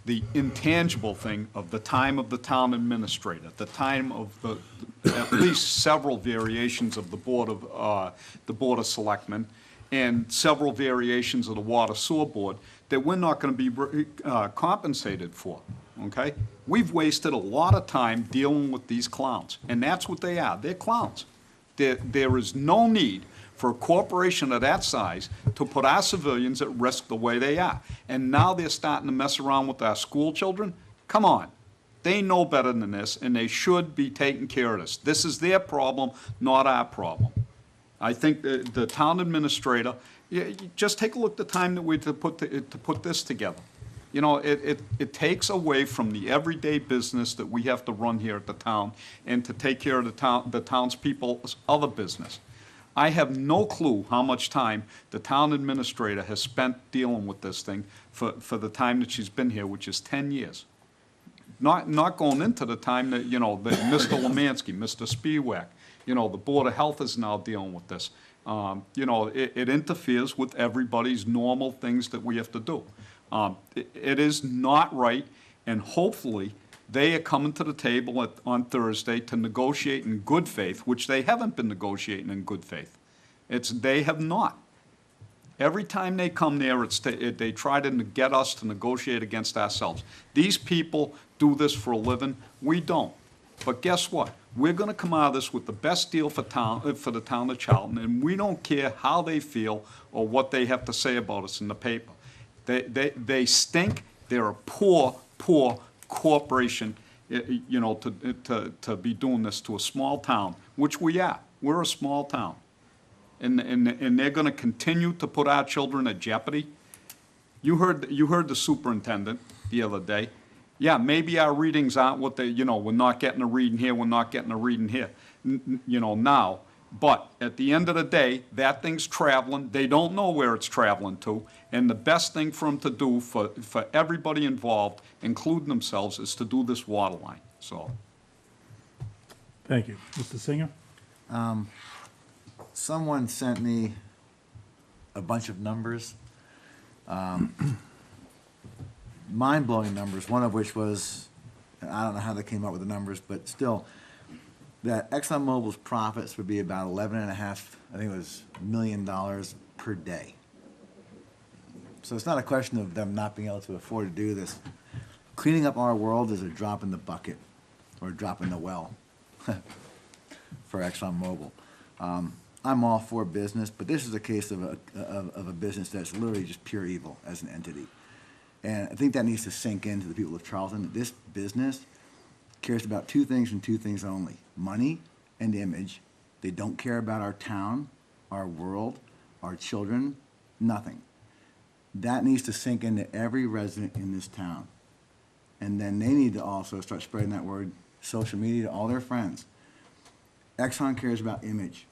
the intangible thing of the time of the town administrator, the time of at least several variations of the Board of Selectmen, and several variations of the Water Sewer Board that we're not going to be compensated for, okay? We've wasted a lot of time dealing with these clowns, and that's what they are. They're clowns. There is no need for a corporation of that size to put our civilians at risk the way they are. And now they're starting to mess around with our school children? Come on. They know better than this, and they should be taking care of this. This is their problem, not our problem. I think the town administrator, you just take a look at the time that we to put this together. You know, it takes away from the everyday business that we have to run here at the town and to take care of the townspeople's other business. I have no clue how much time the town administrator has spent dealing with this thing for the time that she's been here, which is 10 years. Not going into the time that, you know, that Mr. Lemansky, Mr. Spiewak, you know, the Board of Health is now dealing with this. You know, it interferes with everybody's normal things that we have to do. It is not right, and hopefully they are coming to the table on Thursday to negotiate in good faith, which they haven't been negotiating in good faith. They have not. Every time they come there, they try to get us to negotiate against ourselves. These people do this for a living. We don't. But guess what? We're going to come out of this with the best deal for the town of Charlton, and we don't care how they feel or what they have to say about us in the paper. They stink. They're a poor corporation, you know, to be doing this to a small town, which we are. We're a small town. And they're going to continue to put our children at jeopardy. You heard the superintendent the other day. Yeah, maybe our readings aren't what they, you know, we're not getting a reading here, we're not getting a reading here, you know, now. But at the end of the day, that thing's traveling. They don't know where it's traveling to. And the best thing for them to do for everybody involved, including themselves, is to do this water line, so. Thank you. Mr. Singer? Someone sent me a bunch of numbers, mind-blowing numbers, one of which was, I don't know how they came up with the numbers, but still, that ExxonMobil's profits would be about $11.5, I think it was, $1 million per day. So it's not a question of them not being able to afford to do this. Cleaning up our world is a drop in the bucket, or a drop in the well for ExxonMobil. I'm all for business, but this is a case of a business that's literally just pure evil as an entity. And I think that needs to sink into the people of Charlton. This business cares about two things and two things only: money and image. They don't care about our town, our world, our children, nothing. That needs to sink into every resident in this town. And then they need to also start spreading that word, social media, to all their friends. Exxon cares about image.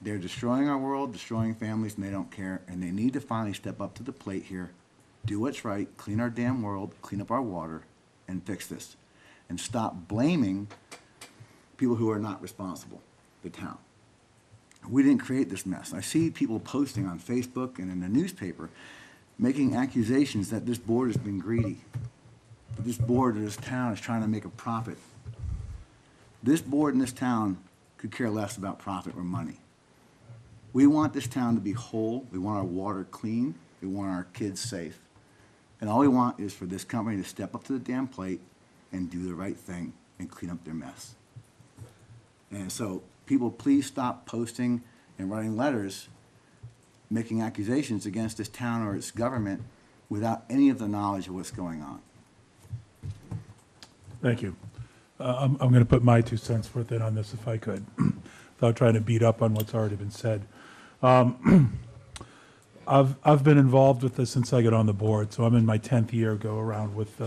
They're destroying our world, destroying families, and they don't care. And they need to finally step up to the plate here, do what's right, clean our damn world, clean up our water, and fix this. And stop blaming people who are not responsible, the town. We didn't create this mess. I see people posting on Facebook and in the newspaper making accusations that this board has been greedy, that this board or this town is trying to make a profit. This board in this town could care less about profit or money. We want this town to be whole. We want our water clean. We want our kids safe. And all we want is for this company to step up to the damn plate and do the right thing and clean up their mess. And so people, please stop posting and writing letters making accusations against this town or its government without any of the knowledge of what's going on. Thank you. I'm going to put my 2 cents worth in on this if I could, without trying to beat up on what's already been said. I've been involved with this since I got on the board, so I'm in my 10th year go around with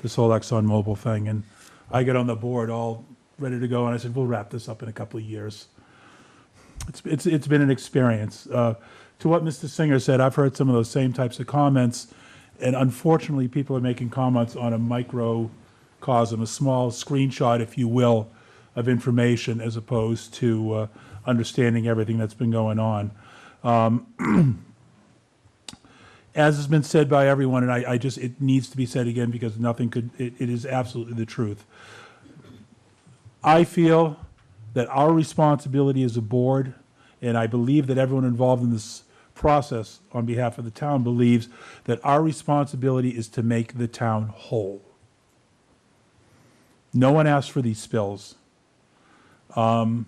this whole ExxonMobil thing, and I get on the board all ready to go, and I said, we'll wrap this up in a couple of years. It's been an experience. to what Mr. Singer said, I've heard some of those same types of comments, and unfortunately, people are making comments on a microcosm, a small screenshot, if you will, of information as opposed to understanding everything that's been going on. As has been said by everyone, and I just, it needs to be said again because nothing could, it is absolutely the truth. I feel that our responsibility as a board, and I believe that everyone involved in this process on behalf of the town believes that our responsibility is to make the town whole. No one asked for these spills. And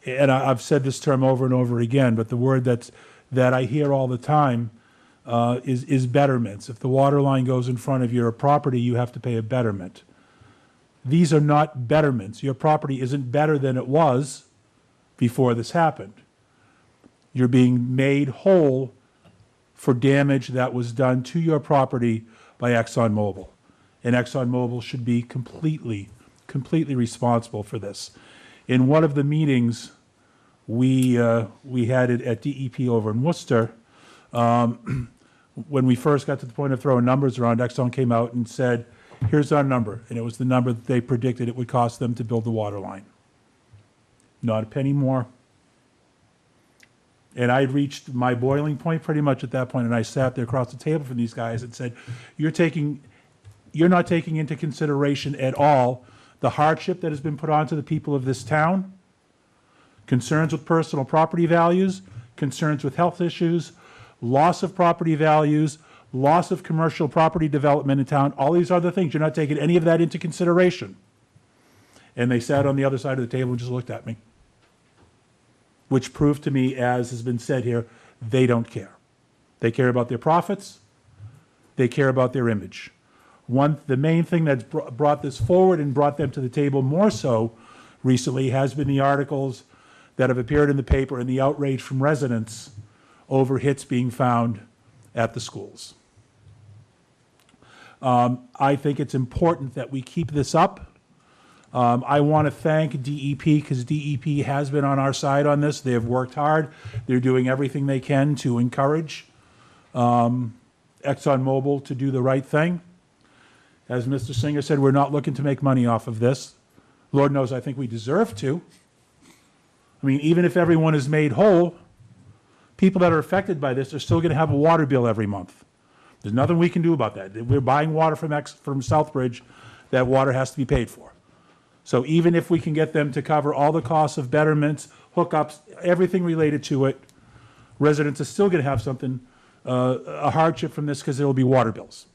I've said this term over and over again, but the word that I hear all the time is betterments. If the water line goes in front of your property, you have to pay a betterment. These are not betterments. Your property isn't better than it was before this happened. You're being made whole for damage that was done to your property by ExxonMobil. And ExxonMobil should be completely responsible for this. In one of the meetings we had it at DEP over in Worcester, when we first got to the point of throwing numbers around, Exxon came out and said, here's our number. And it was the number that they predicted it would cost them to build the water line. Not a penny more. And I had reached my boiling point pretty much at that point, and I sat there across the table from these guys and said, you're not taking into consideration at all the hardship that has been put onto the people of this town, concerns with personal property values, concerns with health issues, loss of property values, loss of commercial property development in town, all these other things. You're not taking any of that into consideration. And they sat on the other side of the table and just looked at me, which proved to me, as has been said here, they don't care. They care about their profits. They care about their image. The main thing that's brought this forward and brought them to the table more so recently has been the articles that have appeared in the paper and the outrage from residents over hits being found at the schools. I think it's important that we keep this up. I want to thank DEP because DEP has been on our side on this. They have worked hard. They're doing everything they can to encourage ExxonMobil to do the right thing. As Mr. Singer said, we're not looking to make money off of this. Lord knows I think we deserve to. I mean, even if everyone is made whole, people that are affected by this are still going to have a water bill every month. There's nothing we can do about that. We're buying water from Southbridge. That water has to be paid for. So even if we can get them to cover all the costs of betterments, hookups, everything related to it, residents are still going to have something, a hardship from this because there will be water bills.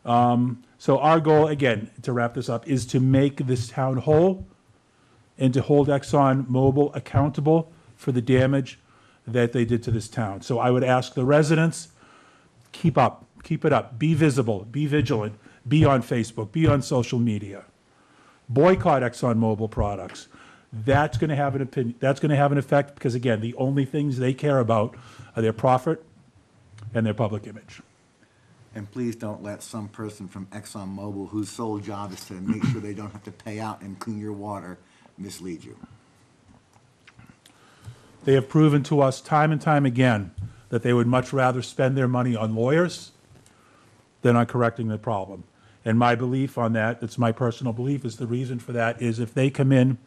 So our goal, again, to wrap this up, is to make this town whole and to hold ExxonMobil accountable for the damage that they did to this town. So I would ask the residents, keep it up, be visible, be vigilant, be on Facebook, be on social media. Boycott ExxonMobil products. That's going to have an opinion. That's going to have an effect because, again, the only things they care about are their profit and their public image. And please don't let some person from ExxonMobil whose sole job is to make sure they don't have to pay out and clean your water mislead you. They have proven to us time and time again that they would much rather spend their money on lawyers than on correcting the problem. And my belief on that, it's my personal belief, is the reason for that is if they come in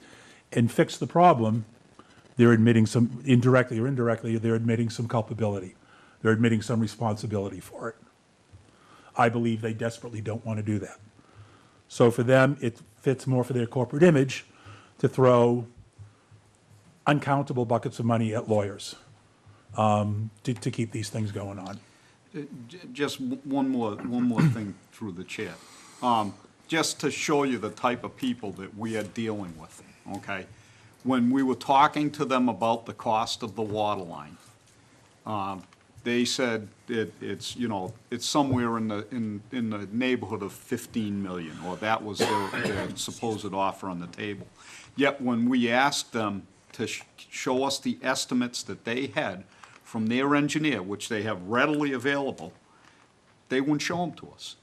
and fix the problem, they're admitting some, indirectly or indirectly, they're admitting some culpability. They're admitting some responsibility for it. I believe they desperately don't want to do that. So for them, it fits more for their corporate image to throw uncountable buckets of money at lawyers to keep these things going on. Just one more thing through the chair. Just to show you the type of people that we are dealing with, okay? When we were talking to them about the cost of the water line, they said it's somewhere in the neighborhood of 15 million, or that was their supposed offer on the table. Yet when we asked them to show us the estimates that they had from their engineer, which they have readily available, they wouldn't show them to us.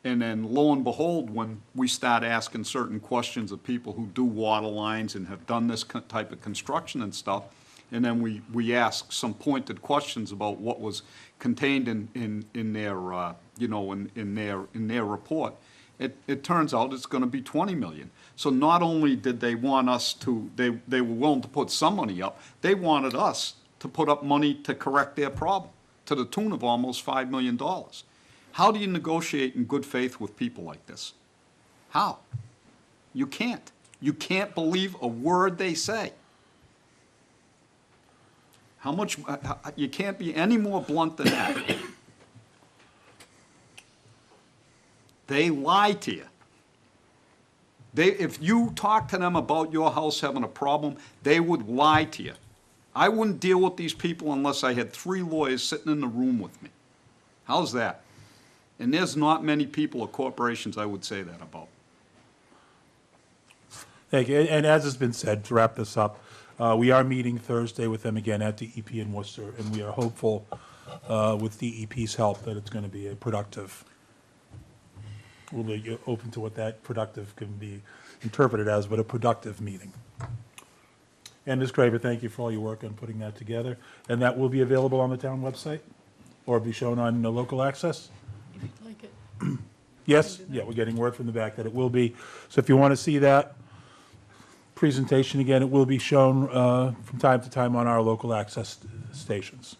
And then lo and behold, when we start asking certain questions of people who do water lines and have done this type of construction and stuff, and then we ask some pointed questions about what was contained in their, you know, in their report, it turns out it's gonna be 20 million. So not only did they want us to, they were willing to put some money up, they wanted us to put up money to correct their problem, to the tune of almost $5 million. How do you negotiate in good faith with people like this? How? You can't. You can't believe a word they say. How much, you can't be any more blunt than that. They lie to you. If you talk to them about your house having a problem, they would lie to you. I wouldn't deal with these people unless I had 3 lawyers sitting in the room with me. How's that? And there's not many people or corporations I would say that about. Thank you. And as has been said, to wrap this up, we are meeting Thursday with them again at DEP in Worcester, and we are hopeful, with DEP's help, that it's going to be a productive. We'll be open to what that productive can be interpreted as, but a productive meeting. And Ms. Craver, thank you for all your work on putting that together. And that will be available on the town website, or be shown on the local access? If you'd like it. Yes, yeah, we're getting word from the back that it will be. So if you want to see that presentation again, it will be shown from time to time on our local access stations.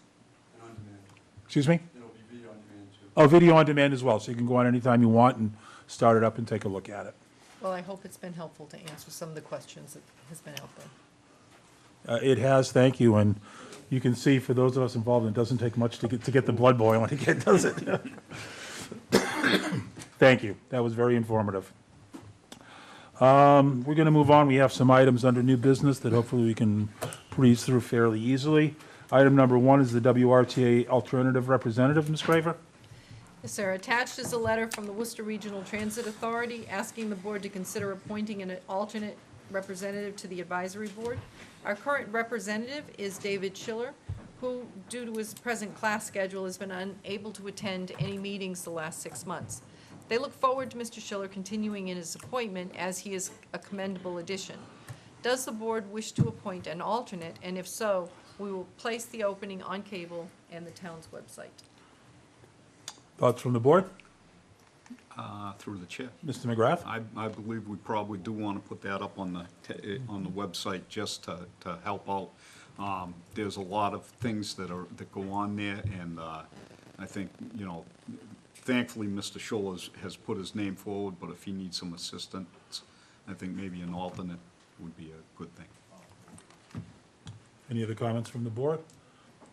And on demand. Excuse me? It'll be video on demand too. Oh, video on demand as well, so you can go on anytime you want and start it up and take a look at it. Well, I hope it's been helpful to answer some of the questions that has been out there. It has, thank you, and you can see, for those of us involved, it doesn't take much to get the blood boiling again, does it? Thank you, that was very informative. We're going to move on. We have some items under new business that hopefully we can breeze through fairly easily. Item number 1 is the WRTA alternative representative, Ms. Craver. Yes, sir. Attached is a letter from the Worcester Regional Transit Authority asking the board to consider appointing an alternate representative to the advisory board. Our current representative is David Schiller, who, due to his present class schedule, has been unable to attend any meetings the last 6 months. They look forward to Mr. Schiller continuing in his appointment, as he is a commendable addition. Does the board wish to appoint an alternate, and if so, we will place the opening on cable and the town's website. Thoughts from the board? Through the chair. Mr. McGrath? I believe we probably do want to put that up on the website just to help out. There's a lot of things that go on there, and I think, you know, thankfully, Mr. Scholl has put his name forward, but if he needs some assistance, I think maybe an alternate would be a good thing. Any other comments from the board?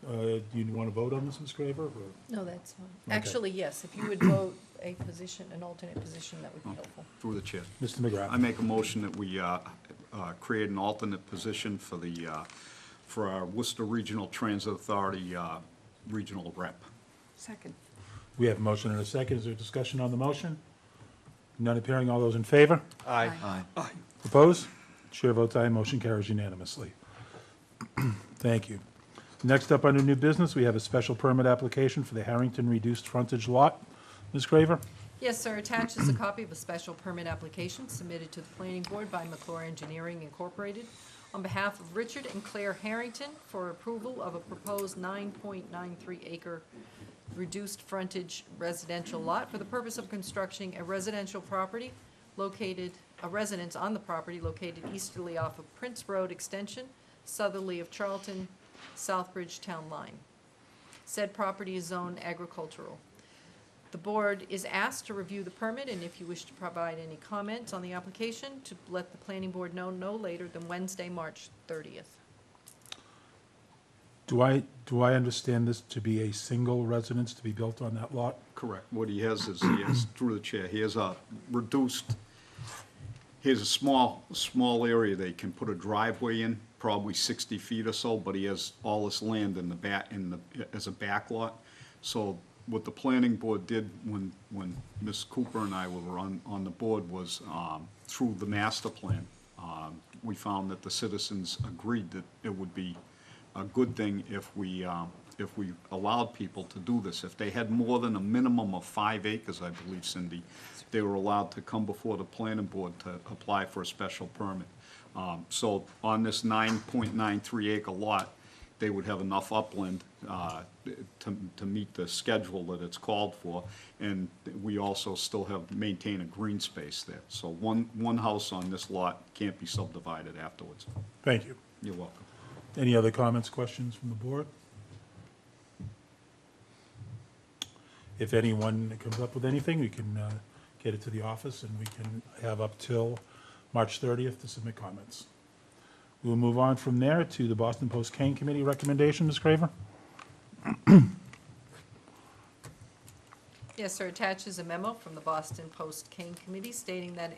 Do you want to vote on this, Ms. Craver? or- No, that's fine. Okay. Actually, yes, if you would vote a position, an alternate position, that would be helpful. Through the chair. Mr. McGrath? I make a motion that we create an alternate position for our Worcester Regional Transit Authority regional rep. Second. We have a motion and a second. Is there discussion on the motion? None appearing. All those in favor? Aye. Aye. Opposed? Chair votes aye. Motion carries unanimously. Thank you. Next up under new business, we have a special permit application for the Harrington Reduced Frontage Lot. Ms. Craver? Yes, sir. Attached is a copy of a special permit application submitted to the planning board by McClure Engineering Incorporated on behalf of Richard and Claire Harrington for approval of a proposed 9.93 acre reduced frontage residential lot for the purpose of constructing a residential property located, a residence on the property located easterly off of Prince Road Extension, southerly of Charlton, Southbridge Town Line. Said property is zoned agricultural. The board is asked to review the permit, and if you wish to provide any comments on the application, to let the planning board know no later than Wednesday, March 30th. Do I understand this to be a single residence to be built on that lot? Correct. What he has is, through the chair, he has a reduced, he has a small area they can put a driveway in, probably 60 feet or so, but he has all this land in the back, as a back lot. So what the planning board did when Ms. Cooper and I were on the board was, through the master plan, we found that the citizens agreed that it would be a good thing if we allowed people to do this. If they had more than a minimum of 5 acres, I believe, Cindy, they were allowed to come before the planning board to apply for a special permit. So on this 9.93 acre lot, they would have enough upland to meet the schedule that it's called for. And we also still maintain a green space there. So one house on this lot can't be subdivided afterwards. Thank you. You're welcome. Any other comments, questions from the board? If anyone comes up with anything, we can get it to the office, and we can have up till March 30th to submit comments. We'll move on from there to the Boston Post Kane Committee recommendation, Ms. Graver. Yes, sir. Attaches a memo from the Boston Post Kane Committee stating that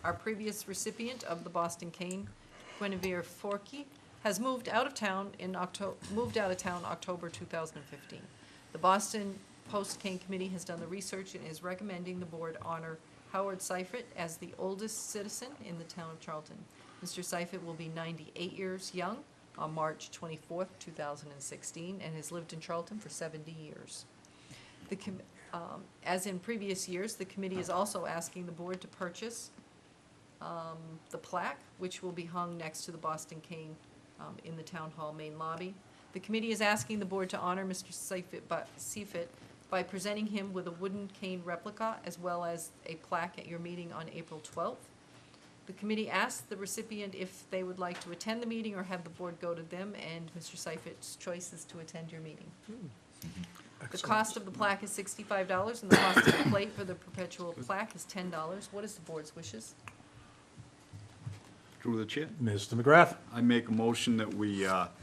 our previous recipient of the Boston Kane, Guinevere Forkey, has moved out of town October 2015. The Boston Post Kane Committee has done the research and is recommending the board honor Howard Seifert as the oldest citizen in the town of Charlton. Mr. Seifert will be 98 years young on March 24th, 2016, and has lived in Charlton for 70 years. As in previous years, the committee is also asking the board to purchase the plaque, which will be hung next to the Boston Kane in the Town Hall main lobby. The committee is asking the board to honor Mr. Seifert by presenting him with a wooden cane replica as well as a plaque at your meeting on April 12th. The committee asked the recipient if they would like to attend the meeting or have the board go to them, and Mr. Seifert's choice is to attend your meeting. The cost of the plaque is $65, and the cost of the plate for the perpetual plaque is $10. What is the board's wishes? Through the chair. Mr. McGrath. I make a motion that we honor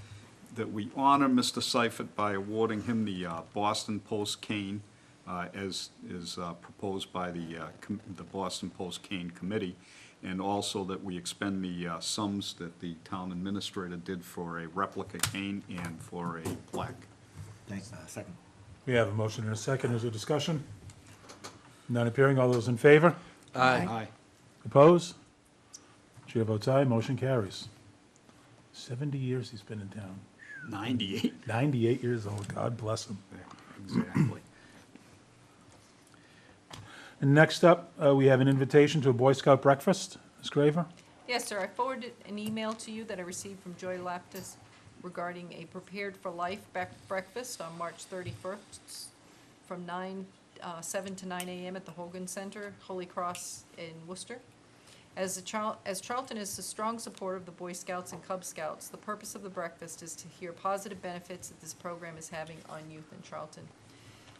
Mr. Seifert by awarding him the Boston Post Kane as is proposed by the Boston Post Kane Committee, and also that we expend the sums that the town administrator did for a replica cane and for a plaque. Thanks, second. We have a motion and a second. Is there discussion? None appearing. All those in favor? Aye. Opposed? Chair votes aye. Motion carries. 70 years he's been in town. 98. 98 years old. God bless him. Exactly. And next up, we have an invitation to a Boy Scout breakfast. Ms. Graver? Yes, sir. I forwarded an email to you that I received from Joy Laptis regarding a Prepared for Life breakfast on March 31st from 7 to 9 a.m. at the Hogan Center, Holy Cross in Worcester. As Charlton is a strong supporter of the Boy Scouts and Cub Scouts, the purpose of the breakfast is to hear positive benefits that this program is having on youth in Charlton.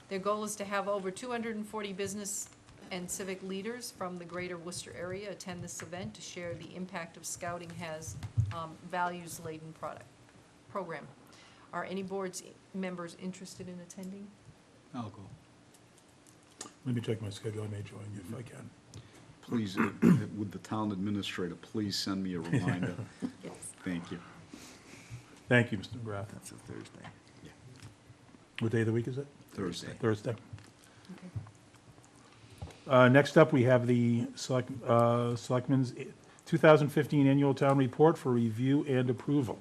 Their goal is to have over 240 business and civic leaders from the greater Worcester area attend this event to share the impact of scouting has values-laden program. Are any board's members interested in attending? I'll go. Let me check my schedule. I may join you if I can. Please, would the town administrator please send me a reminder? Yes. Thank you. Thank you, Mr. McGrath. That's a Thursday. What day of the week is it? Thursday. Thursday. Okay. Next up, we have the Selectmen's 2015 Annual Town Report for review and approval.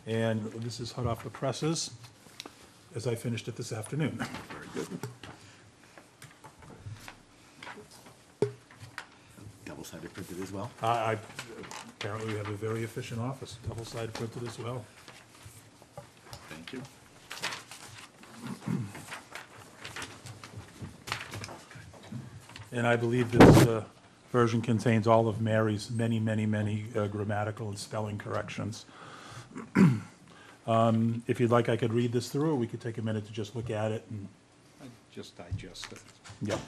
And this is hot off the presses, as I finished it this afternoon. Very good. Double-sided printed as well. Apparently, we have a very efficient office, double-sided printed as well. Thank you. And I believe this version contains all of Mary's many grammatical and spelling corrections. If you'd like, I could read this through, or we could take a minute to just look at it. And I just digest it. yeah.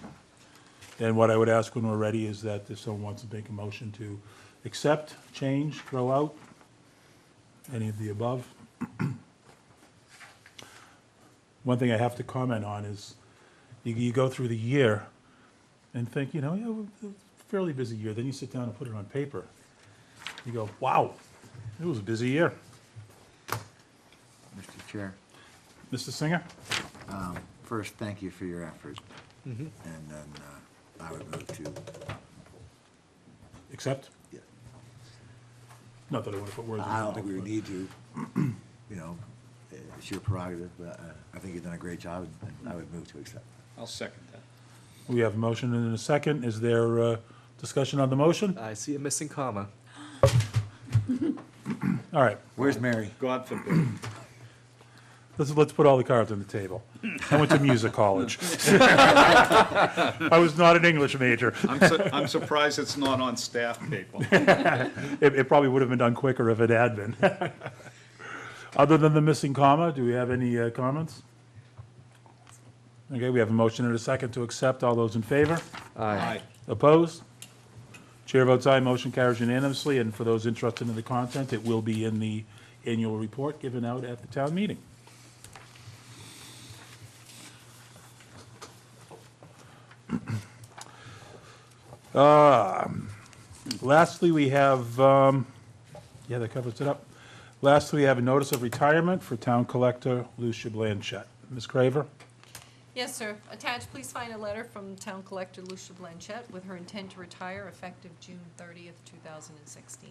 And what I would ask when we're ready is that if someone wants to make a motion to accept, change, throw out, any of the above. One thing I have to comment on is you go through the year and think, yeah, fairly busy year. Then you sit down and put it on paper. You go, wow, it was a busy year. Mr. Chair, Mr. Singer? first, thank you for your effort. And then I would move to, Accept? yeah. Not that I want to put words in your I don't mouth, think we would but- need to, it's your prerogative, but I think you've done a great job, and I would move to accept. I'll second that. We have a motion and a second. Is there discussion on the motion? I see a missing comma. All right, Where's Mary? God forbid. let's put all the cards on the table. I went to music college. I was not an English major. I'm surprised it's not on staff paper. It probably would have been done quicker if it had been. Other than the missing comma, do we have any comments? Okay, we have a motion and a second to accept. All those in favor? Aye. Opposed? Chair votes aye, motion carries unanimously, and for those interested in the content, it will be in the annual report given out at the town meeting. Lastly, we have, yeah, that covers it up. Lastly, we have a notice of retirement for Town Collector Lucia Blanchett. Ms. Craver? Yes, sir. Attached, please find a letter from Town Collector Lucia Blanchett with her intent to retire effective June 30th, 2016.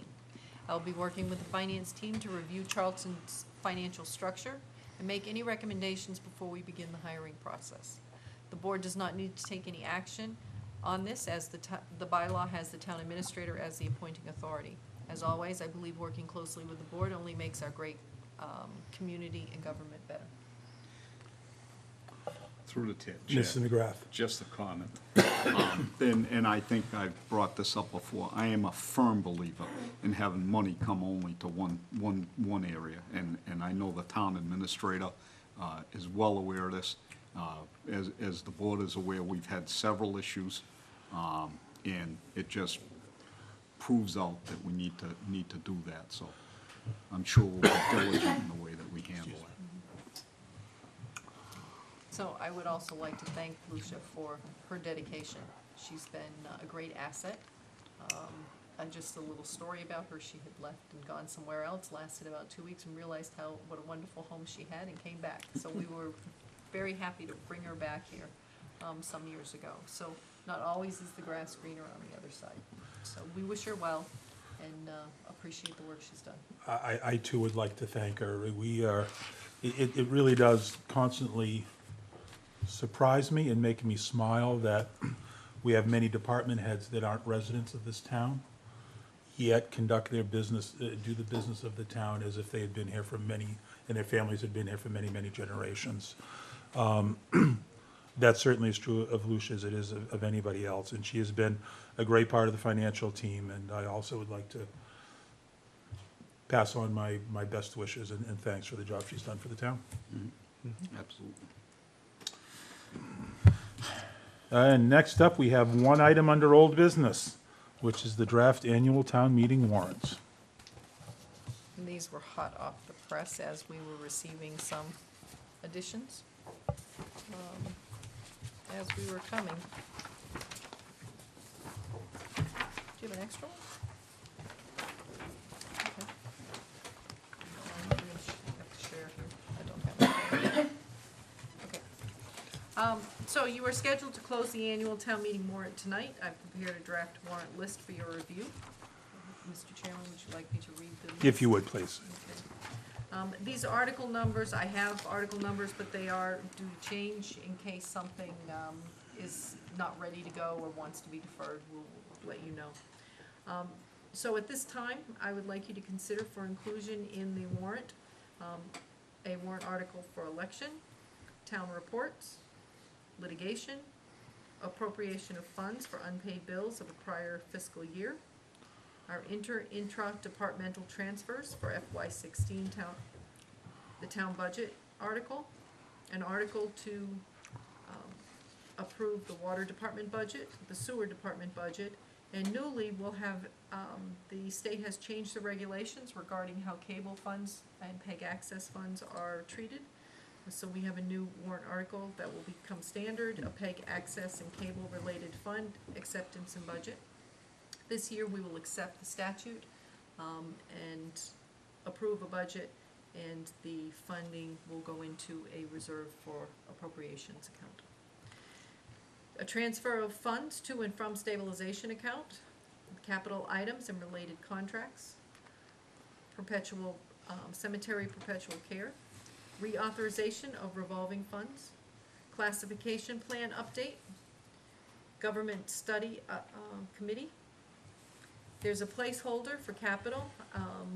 I'll be working with the finance team to review Charlton's financial structure and make any recommendations before we begin the hiring process. The board does not need to take any action on this, as the bylaw has the town administrator as the appointing authority. As always, I believe working closely with the board only makes our great community and government better. Through the tip, Chair. Mr. McGrath? Just a comment. And I think I've brought this up before. I am a firm believer in having money come only to one area. And I know the town administrator is well aware of this. As the board is aware, we've had several issues, and it just proves out that we need to do that. So I'm sure we'll be diligent in the way that we handle it. So I would also like to thank Lucia for her dedication. She's been a great asset. Just a little story about her, she had left and gone somewhere else, lasted about 2 weeks, and realized what a wonderful home she had, and came back. So we were very happy to bring her back here some years ago. So not always is the grass greener on the other side. So we wish her well and appreciate the work she's done. I too would like to thank her. It really does constantly surprise me and make me smile that we have many department heads that aren't residents of this town, yet conduct their business, do the business of the town as if they had been here for many, and their families had been here for many, many generations. That certainly is true of Lucia as it is of anybody else, and she has been a great part of the financial team, and I also would like to pass on my best wishes and thanks for the job she's done for the town. Absolutely. And next up, we have one item under old business, which is the draft annual town meeting warrants. And these were hot off the press as we were receiving some additions as we were coming. Do you have an extra one? Okay. I'm gonna have to share here. I don't have it. Okay. So you are scheduled to close the annual town meeting warrant tonight. I've prepared a draft warrant list for your review. Mr. Chairman, would you like me to read the list? If you would, please. Okay. These article numbers, I have article numbers, but they are due to change in case something is not ready to go or wants to be deferred. We'll let you know. So at this time, I would like you to consider for inclusion in the warrant a warrant article for election, town reports, litigation, appropriation of funds for unpaid bills of a prior fiscal year, our intra-departmental transfers for FY16 the town budget article, an article to approve the water department budget, the sewer department budget, and newly we'll have, the state has changed the regulations regarding how cable funds and PEG access funds are treated. So we have a new warrant article that will become standard, a PEG access and cable-related fund acceptance and budget. This year, we will accept the statute and approve a budget, and the funding will go into a reserve for appropriations account. A transfer of funds to and from stabilization account, capital items and related contracts, perpetual cemetery perpetual care, reauthorization of revolving funds, classification plan update, government study committee, There's a placeholder for capital.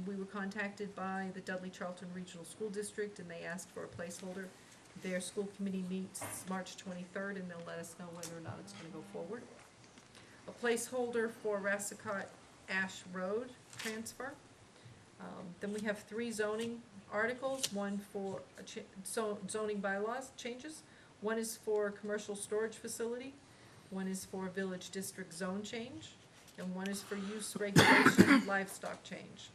We were contacted by the Dudley Charlton Regional School District, and they asked for a placeholder. Their school committee meets March 23rd, and they'll let us know whether or not it's gonna go forward. A placeholder for Rassicot Ash Road transfer. Then we have 3 zoning articles, one for zoning bylaws changes. One is for commercial storage facility, one is for village district zone change, and one is for use regulation livestock change.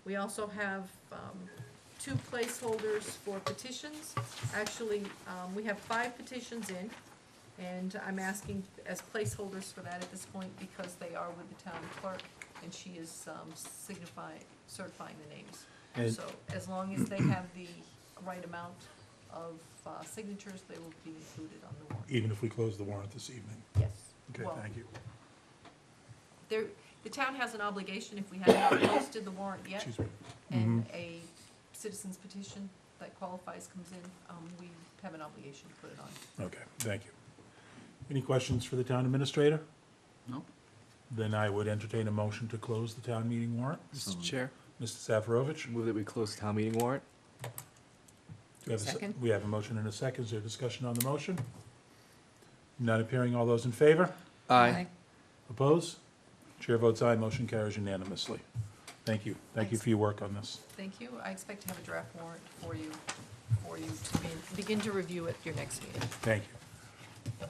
We also have 2 placeholders for petitions. Actually, we have 5 petitions in, and I'm asking as placeholders for that at this point because they are with the town clerk, and she is certifying the names. And- So as long as they have the right amount of signatures, they will be included on the warrant. Even if we close the warrant this evening? Yes. Okay, Well, thank you. The town has an obligation, if we have not posted the warrant yet, Excuse me. and a citizen's petition that qualifies comes in, we have an obligation to put it on. Okay, thank you. Any questions for the town administrator? No? Then I would entertain a motion to close the town meeting warrant. Mr. Chair, Mr. Safarovich? move that we close the town meeting warrant. Do we have a Second. We have a motion and a second. Is there discussion on the motion? Not appearing. All those in favor? Aye. Opposed? Chair votes aye. Motion carries unanimously. Thank you. Thank you Thanks. for your work on this. Thank you. I expect to have a draft warrant for you to begin to review at your next meeting. Thank you.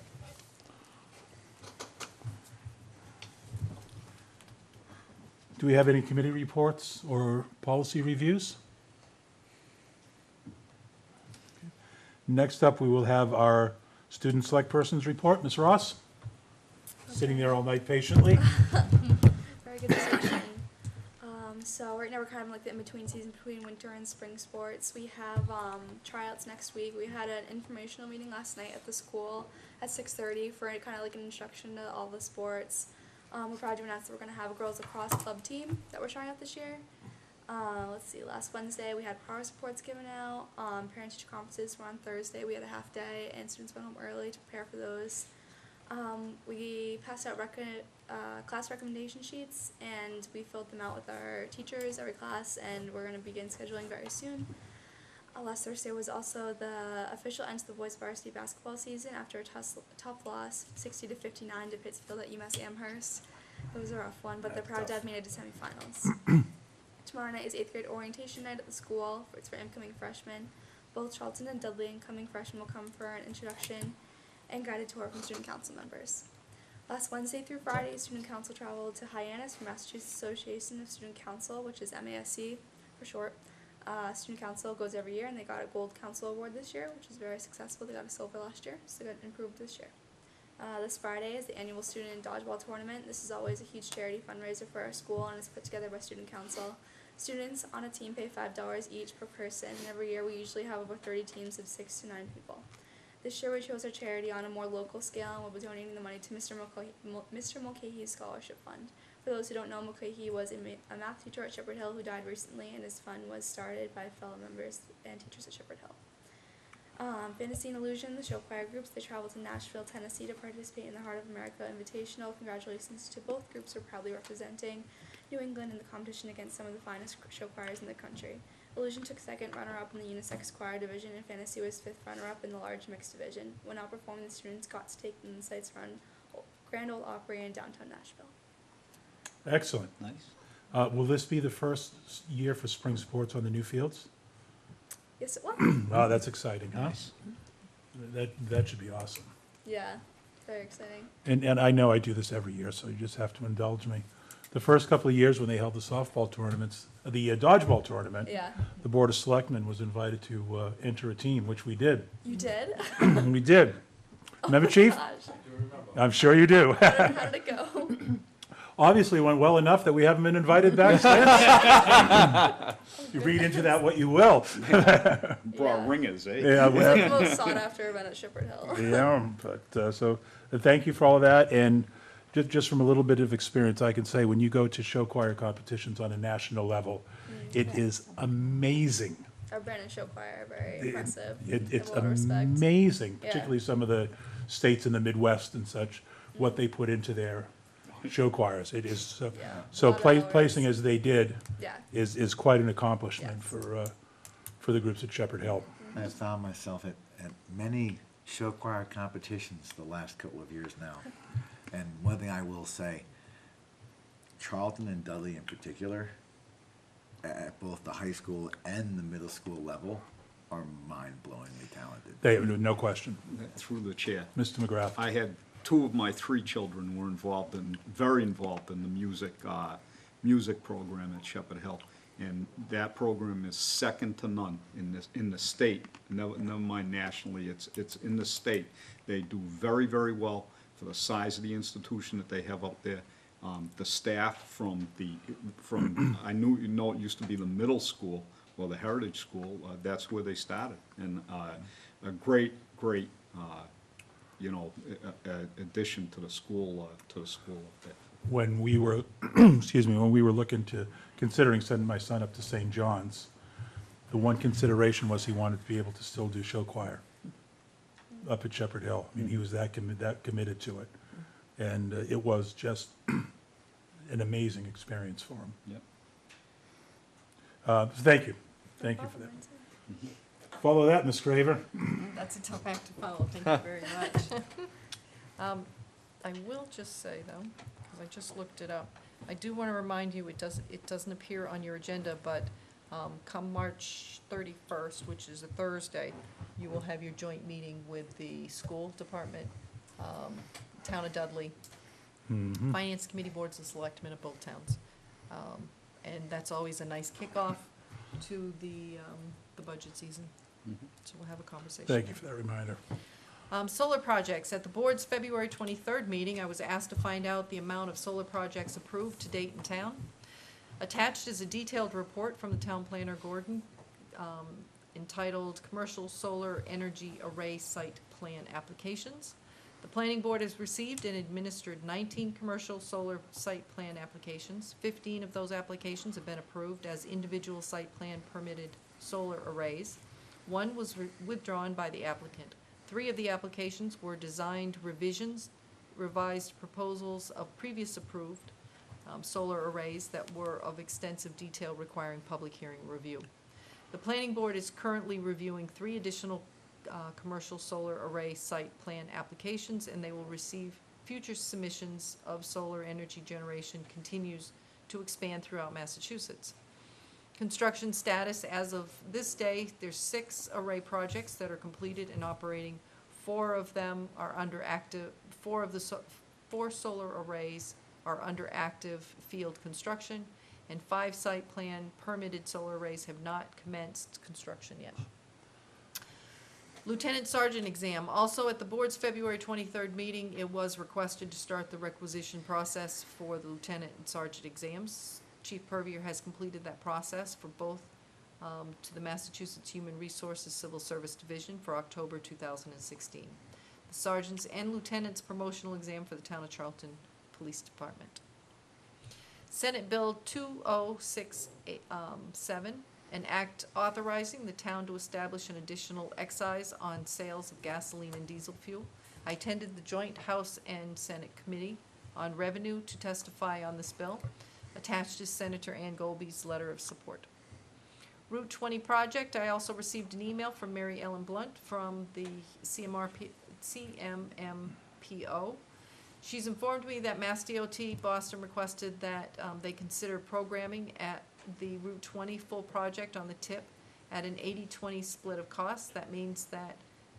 Do we have any committee reports or policy reviews? Next up, we will have our student select persons report. Ms. Ross? Sitting there all night patiently. Very good discussion. So right now we're kind of like the in-between season between winter and spring sports. We have tryouts next week. We had an informational meeting last night at the school at 6:30 for kind of like an introduction to all the sports. We're proud to announce that we're going to have a girls lacrosse club team that we're trying out this year. Let's see, last Wednesday we had progress reports given out. Parent-teacher conferences were on Thursday. We had a half day and students went home early to prepare for those. We passed out class recommendation sheets and we filled them out with our teachers every class, and we're going to begin scheduling very soon. Last Thursday was also the official end to the boys varsity basketball season after a tough loss, 60-59 to Pittsfield at UMass Amherst. It was a rough one, but they're proud to have made it to semifinals. Tomorrow night is 8th grade orientation night at the school. It's for incoming freshmen. Both Charlton and Dudley incoming freshmen will come for an introduction and guided tour from student council members. Last Wednesday through Friday, student council traveled to Hyannis for Massachusetts Association of Student Council, which is MASC for short. Student council goes every year, and they got a gold council award this year, which is very successful. They got a silver last year, so they got improved this year. This Friday is the annual student dodgeball tournament. This is always a huge charity fundraiser for our school, and it's put together by student council. Students on a team pay $5 each per person, and every year we usually have over 30 teams of 6 to 9 people. This year we chose our charity on a more local scale, and we'll be donating the money to Mr. Mulcahy's Scholarship Fund. For those who don't know, Mulcahy was a math teacher at Shepherd Hill who died recently, and his fund was started by fellow members and teachers at Shepherd Hill. Fantasy and Illusion, the show choir groups, they traveled to Nashville, Tennessee to participate in the Heart of America Invitational. Congratulations to both groups who are proudly representing New England in the competition against some of the finest show choirs in the country. Illusion took second runner-up in the unisex choir division, and Fantasy was 5th runner-up in the large mixed division. When outperforming, the students got to take in the Sights Run Grand Ole Opry in downtown Nashville. Excellent. Nice. Will this be the first year for spring sports on the new fields? Yes, it was. Oh, that's exciting, huh? Nice. That should be awesome. Yeah, very exciting. And I know I do this every year, so you just have to indulge me. The first couple of years when they held the softball tournaments, the dodgeball tournament, Yeah. the Board of Selectmen was invited to enter a team, which we did. You did? We did. Remember, Chief? Gosh. I'm sure you do. How did it go? Obviously, it went well enough that we haven't been invited back since. You read into that what you will. Yeah. Brought ringers, eh? Yeah, It's like the most sought after event at Shepherd Hill. yeah, but, so, thank you for all of that, and just from a little bit of experience, I can say, when you go to show choir competitions on a national level, it is amazing. Our Brandon Show Choir are very impressive. It's Have a lot of respect. amazing, Yeah. particularly some of the states in the Midwest and such, what they put into their show choirs. It is, Yeah. so Lot of hours. placing as they did Yeah. is quite an accomplishment Yes. for the groups at Shepherd Hill. I have found myself at many show choir competitions the last couple of years now. And one thing I will say, Charlton and Dudley in particular, at both the high school and the middle school level, are mind-blowingly talented. They, no question. Through the chair. Mr. McGrath. I had two of my three children were very involved in the music program at Shepherd Hill. And that program is second to none in the state, never mind nationally, it's in the state. They do very, very well for the size of the institution that they have up there. The staff from I it used to be the middle school, or the Heritage School, that's where they started. And a great, addition to the school up there. When we were, excuse me, when we were considering sending my son up to St. John's, the one consideration was he wanted to be able to still do show choir up at Shepherd Hill. I mean, he was that committed to it. And it was just an amazing experience for him. Yep. Thank you. Thank you for that. Follow that, Ms. Graver. That's a tough act to follow, thank you very much. I will just say, though, because I just looked it up, I do want to remind you, it doesn't appear on your agenda, but come March 31st, which is a Thursday, you will have your joint meeting with the school department, Town of Dudley, Finance Committee, boards and selectmen of both towns. And that's always a nice kickoff to the budget season. So we'll have a conversation. Thank you for that reminder. Solar projects. At the board's February 23rd meeting, I was asked to find out the amount of solar projects approved to date in town. Attached is a detailed report from the town planner, Gordon, entitled Commercial Solar Energy Array Site Plan Applications. The planning board has received and administered 19 commercial solar site plan applications. 15 of those applications have been approved as individual site plan permitted solar arrays. One was withdrawn by the applicant. 3 of the applications were designed revisions, revised proposals of previous approved solar arrays that were of extensive detail requiring public hearing review. The planning board is currently reviewing 3 additional commercial solar array site plan applications, and they will receive future submissions of solar energy generation continues to expand throughout Massachusetts. Construction status as of this day, there's 6 array projects that are completed and operating. 4 of them are under active, 4 of the 4 solar arrays are under active field construction, and 5 site plan permitted solar arrays have not commenced construction yet. Lieutenant Sergeant exam. Also at the board's February 23rd meeting, it was requested to start the requisition process for the lieutenant and sergeant exams. Chief Purvier has completed that process for both to the Massachusetts Human Resources Civil Service Division for October 2016. The sergeant's and lieutenant's promotional exam for the town of Charlton Police Department. Senate Bill 2067, an act authorizing the town to establish an additional excise on sales of gasoline and diesel fuel. I attended the joint House and Senate Committee on Revenue to testify on this bill. Attached is Senator Ann Goldby's letter of support. Route 20 project, I also received an email from Mary Ellen Blunt from the CMMPO. She's informed me that Mass DOT Boston requested that they consider programming at the Route 20 full project on the tip at an 80-20 split of costs. That means that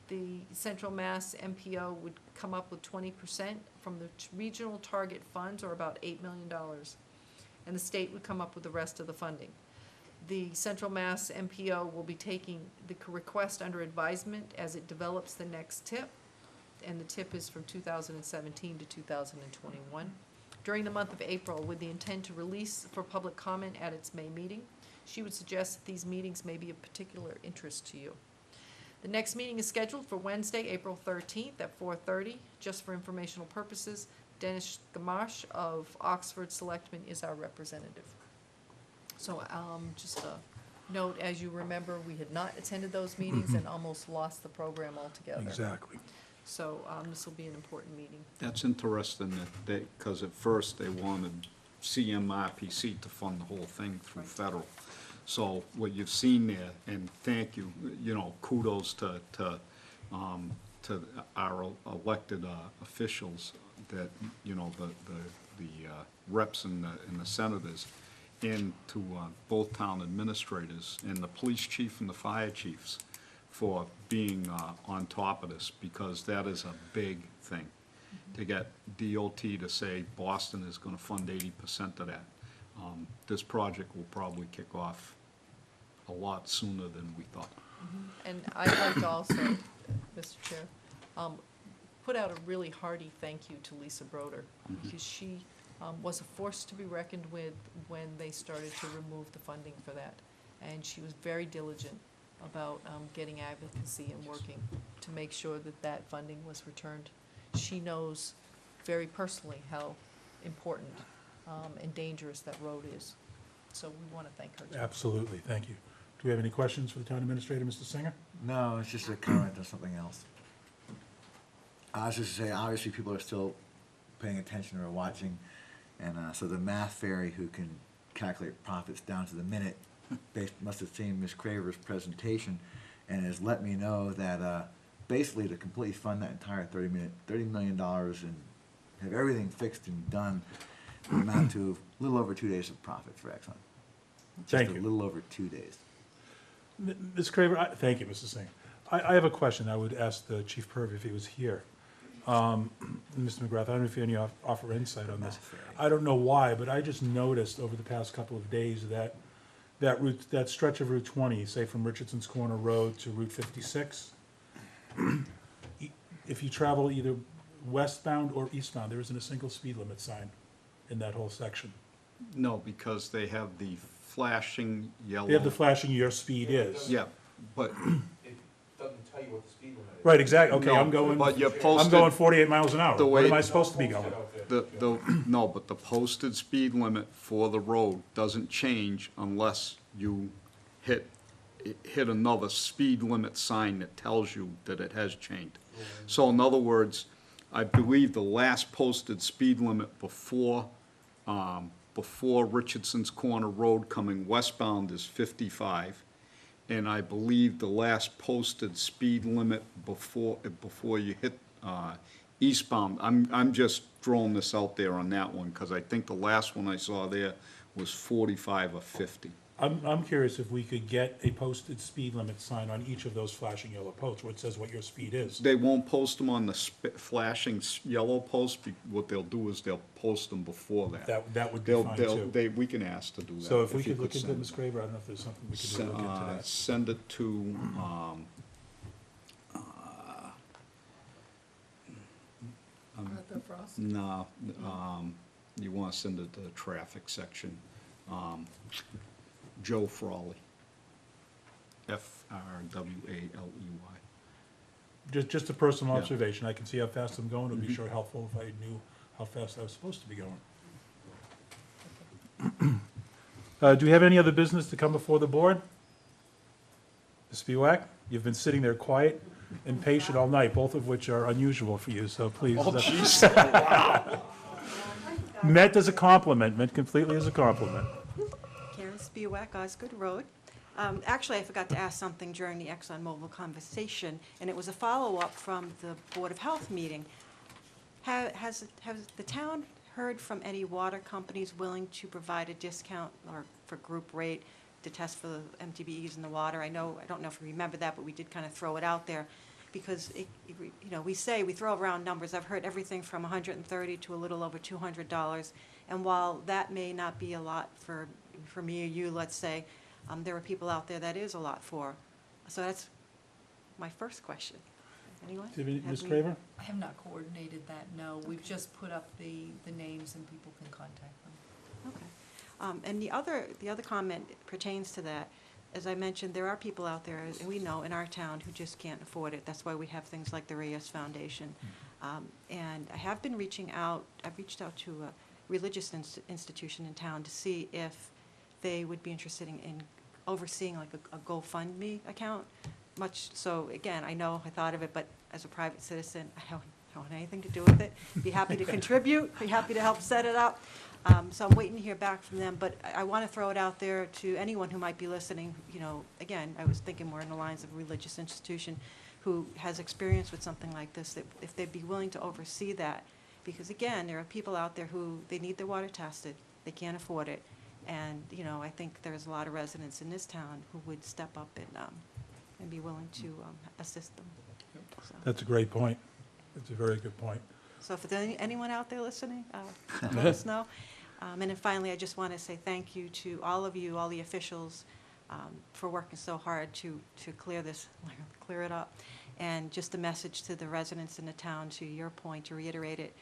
the Central Mass MPO would come up with 20% from the regional target funds, or about $8 million. And the state would come up with the rest of the funding. The Central Mass MPO will be taking the request under advisement as it develops the next tip, and the tip is from 2017 to 2021. During the month of April, with the intent to release for public comment at its May meeting. She would suggest that these meetings may be of particular interest to you. The next meeting is scheduled for Wednesday, April 13th at 4:30. Just for informational purposes, Dennis Gamache of Oxford Selectmen is our representative. So just a note, as you remember, we had not attended those meetings and almost lost the program altogether. Exactly. So this will be an important meeting. That's interesting that they, because at first they wanted CMRPC to fund the whole thing through federal. So what you've seen there, and thank you, you know, kudos to our elected officials that, you know, the reps and the senators, and to both town administrators and the police chief and the fire chiefs for being on top of this, because that is a big thing. To get DOT to say Boston is gonna fund 80% of that. This project will probably kick off a lot sooner than we thought. And I'd like to also, Mr. Chair, put out a really hearty thank you to Lisa Broder, because she was a force to be reckoned with when they started to remove the funding for that. And she was very diligent about getting advocacy and working to make sure that that funding was returned. She knows very personally how important and dangerous that road is. So we want to thank her. Absolutely, thank you. Do we have any questions for the town administrator, Mr. Singer? No, it's just a comment on something else. I was just to say, obviously, people are still paying attention or watching, and so the math fairy who can calculate profits down to the minute must have seen Ms. Craver's presentation and has let me know that basically to completely fund that entire $30 million and have everything fixed and done would amount to a little over 2 days of profit for Exxon. Thank Just you. a little over 2 days. Ms. Craver, thank you, Mr. Singer. I have a question I would ask the Chief Purvey if he was here. Mr. McGrath, I don't know if you have any offer insight on this. I don't know why, but I just noticed over the past couple of days that that stretch of Route 20, say from Richardson's Corner Road to Route 56, if you travel either westbound or eastbound, there isn't a single speed limit sign in that whole section. No, because they have the flashing yellow. They have the flashing your speed is. Yeah, but It doesn't tell you what the speed limit is. Right, exactly, okay, No, I'm going, but you're I'm posted- going 48 miles an hour. The What way- am I supposed to be going? no, but the posted speed limit for the road doesn't change unless you hit another speed limit sign that tells you that it has changed. So in other words, I believe the last posted speed limit before Richardson's Corner Road coming westbound is 55. And I believe the last posted speed limit before you hit eastbound, I'm just throwing this out there on that one, because I think the last one I saw there was 45 or 50. I'm curious if we could get a posted speed limit sign on each of those flashing yellow posts where it says what your speed is. They won't post them on the flashing yellow post. What they'll do is they'll post them before that. That would be fine too. We can ask to do that. So if we you could look into it, send Ms. Craver, I don't know if there's something we could do to look into that. Send it to, Arthur Frost? no, you want to send it to the traffic section. Joe Frawley. F-R-W-A-L-E-Y. Just a personal Yeah. observation. I can see how fast I'm going. It would be sure helpful if I knew how fast I was supposed to be going. Do we have any other business to come before the board? Ms. Spiewak, you've been sitting there quiet and patient all night, both of which are unusual for you, so please. Meant as a compliment, meant completely as a compliment. Karen Spiewak, Osgood Road. Actually, I forgot to ask something during the ExxonMobil conversation, and it was a follow-up from the Board of Health meeting. Has the town heard from any water companies willing to provide a discount or for group rate to test for the MTBEs in the water? I don't know if you remember that, but we did kind of throw it out there, because we throw around numbers. I've heard everything from $130 to a little over $200, and while that may not be a lot for me or you, let's say, there are people out there that is a lot for. So that's my first question. Anyone? Ms. Craver? I have not coordinated that, no. We've just put up the names and people can contact them. Okay. And the other comment pertains to that. As I mentioned, there are people out there, and we know in our town, who just can't afford it. That's why we have things like the Reyes Foundation. And I have been reaching out. I've reached out to a religious institution in town to see if they would be interested in overseeing like a GoFundMe account. Much so, again, I know I thought of it, but as a private citizen, I don't want anything to do with it. Be happy to contribute, be happy to help set it up. So I'm waiting to hear back from them, but I want to throw it out there to anyone who might be listening. You know, again, I was thinking more in the lines of a religious institution who has experience with something like this, that if they'd be willing to oversee that. Because again, there are people out there who, they need their water tested, they can't afford it. And, you know, I think there's a lot of residents in this town who would step up and be willing to assist them. So- That's a great point. It's a very good point. So if there's anyone out there listening, let us know. And then finally, I just want to say thank you to all of you, all the officials, for working so hard to clear it up. And just a message to the residents in the town, to your point, to reiterate it,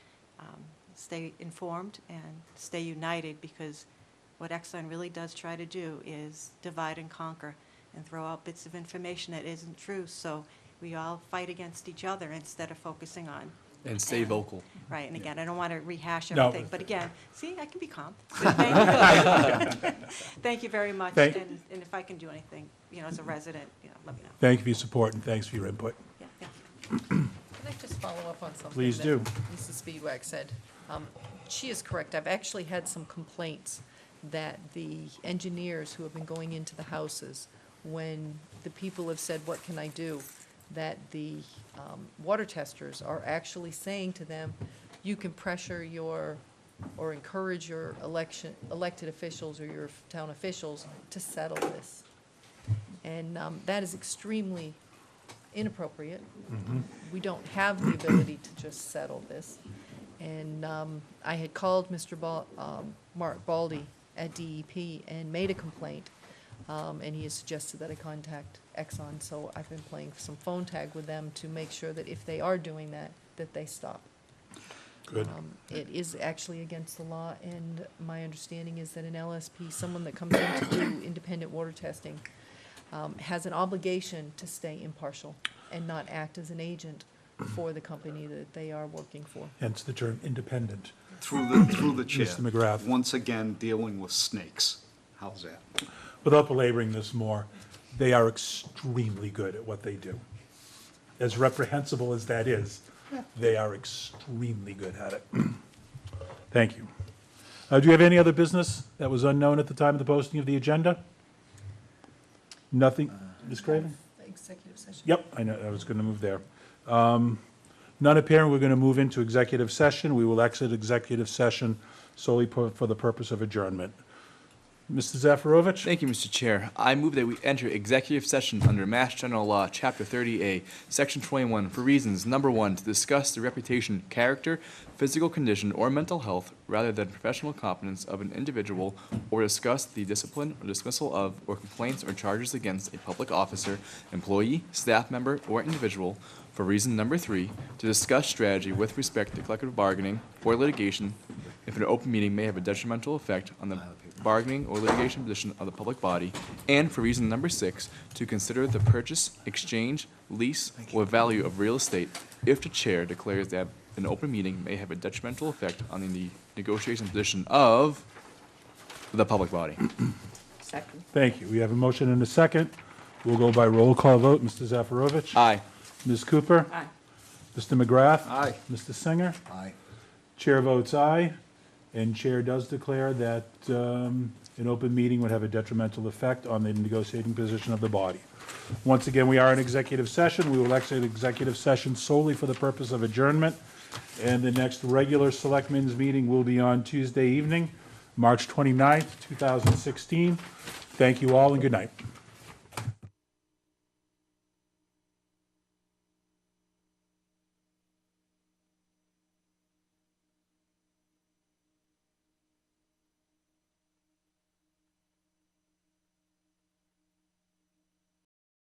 stay informed and stay united, because what Exxon really does try to do is divide and conquer and throw out bits of information that isn't true. So we all fight against each other instead of focusing on. And stay vocal. Right, and again, I don't want to rehash No. everything, but again, see, I can be calm. Thank you. Thank you very much, Thank- and if I can do anything, you know, as a resident, you know, let me know. Thank you for your support, and thanks for your input. Yeah, thank you. Can I just follow up on something? Please that do. Mrs. Speedwag said. She is correct. I've actually had some complaints that the engineers who have been going into the houses, when the people have said, "What can I do?" that the water testers are actually saying to them, you can pressure or encourage your elected officials or your town officials to settle this. And that is extremely inappropriate. We don't have the ability to just settle this. And I had called Mr. Mark Baldy at DEP and made a complaint, and he has suggested that I contact Exxon. So I've been playing some phone tag with them to make sure that if they are doing that, that they stop. Good. It is actually against the law, and my understanding is that an LSP, someone that comes in to do independent water testing, has an obligation to stay impartial and not act as an agent for the company that they are working for. Hence the term independent. Through the chair. Mr. McGrath. Once again, dealing with snakes. How's that? Without belaboring this more, they are extremely good at what they do. As reprehensible as that is, they are extremely good at it. Thank you. Do you have any other business that was unknown at the time of the posting of the agenda? Nothing? Ms. Craven? Executive session. Yep, I know, I was going to move there. None appearing, we're going to move into executive session. We will exit executive session solely for the purpose of adjournment. Mr. Zafirovich? Thank you, Mr. Chair. I move that we enter executive session under Mass General Law, Chapter 30A, Section 21, for reasons, number one, to discuss the reputation, character, physical condition, or mental health, rather than professional competence of an individual, or discuss the discipline or dismissal of, or complaints or charges against a public officer, employee, staff member, or individual, for reason number three, to discuss strategy with respect to collective bargaining or litigation, if an open meeting may have a detrimental effect on the bargaining or litigation position of the public body, and for reason number six, to consider the purchase, exchange, lease, or value of real estate if the chair declares that an open meeting may have a detrimental effect on the negotiation position of the public body. Second. Thank you. We have a motion and a second. We'll go by roll call vote. Mr. Zafirovich? Aye. Ms. Cooper? Aye. Mr. McGrath? Aye. Mr. Singer? Aye. Chair votes aye, and chair does declare that an open meeting would have a detrimental effect on the negotiating position of the body. Once again, we are in executive session. We will exit executive session solely for the purpose of adjournment, and the next regular selectmen's meeting will be on Tuesday evening, March 29th, 2016. Thank you all, and good night.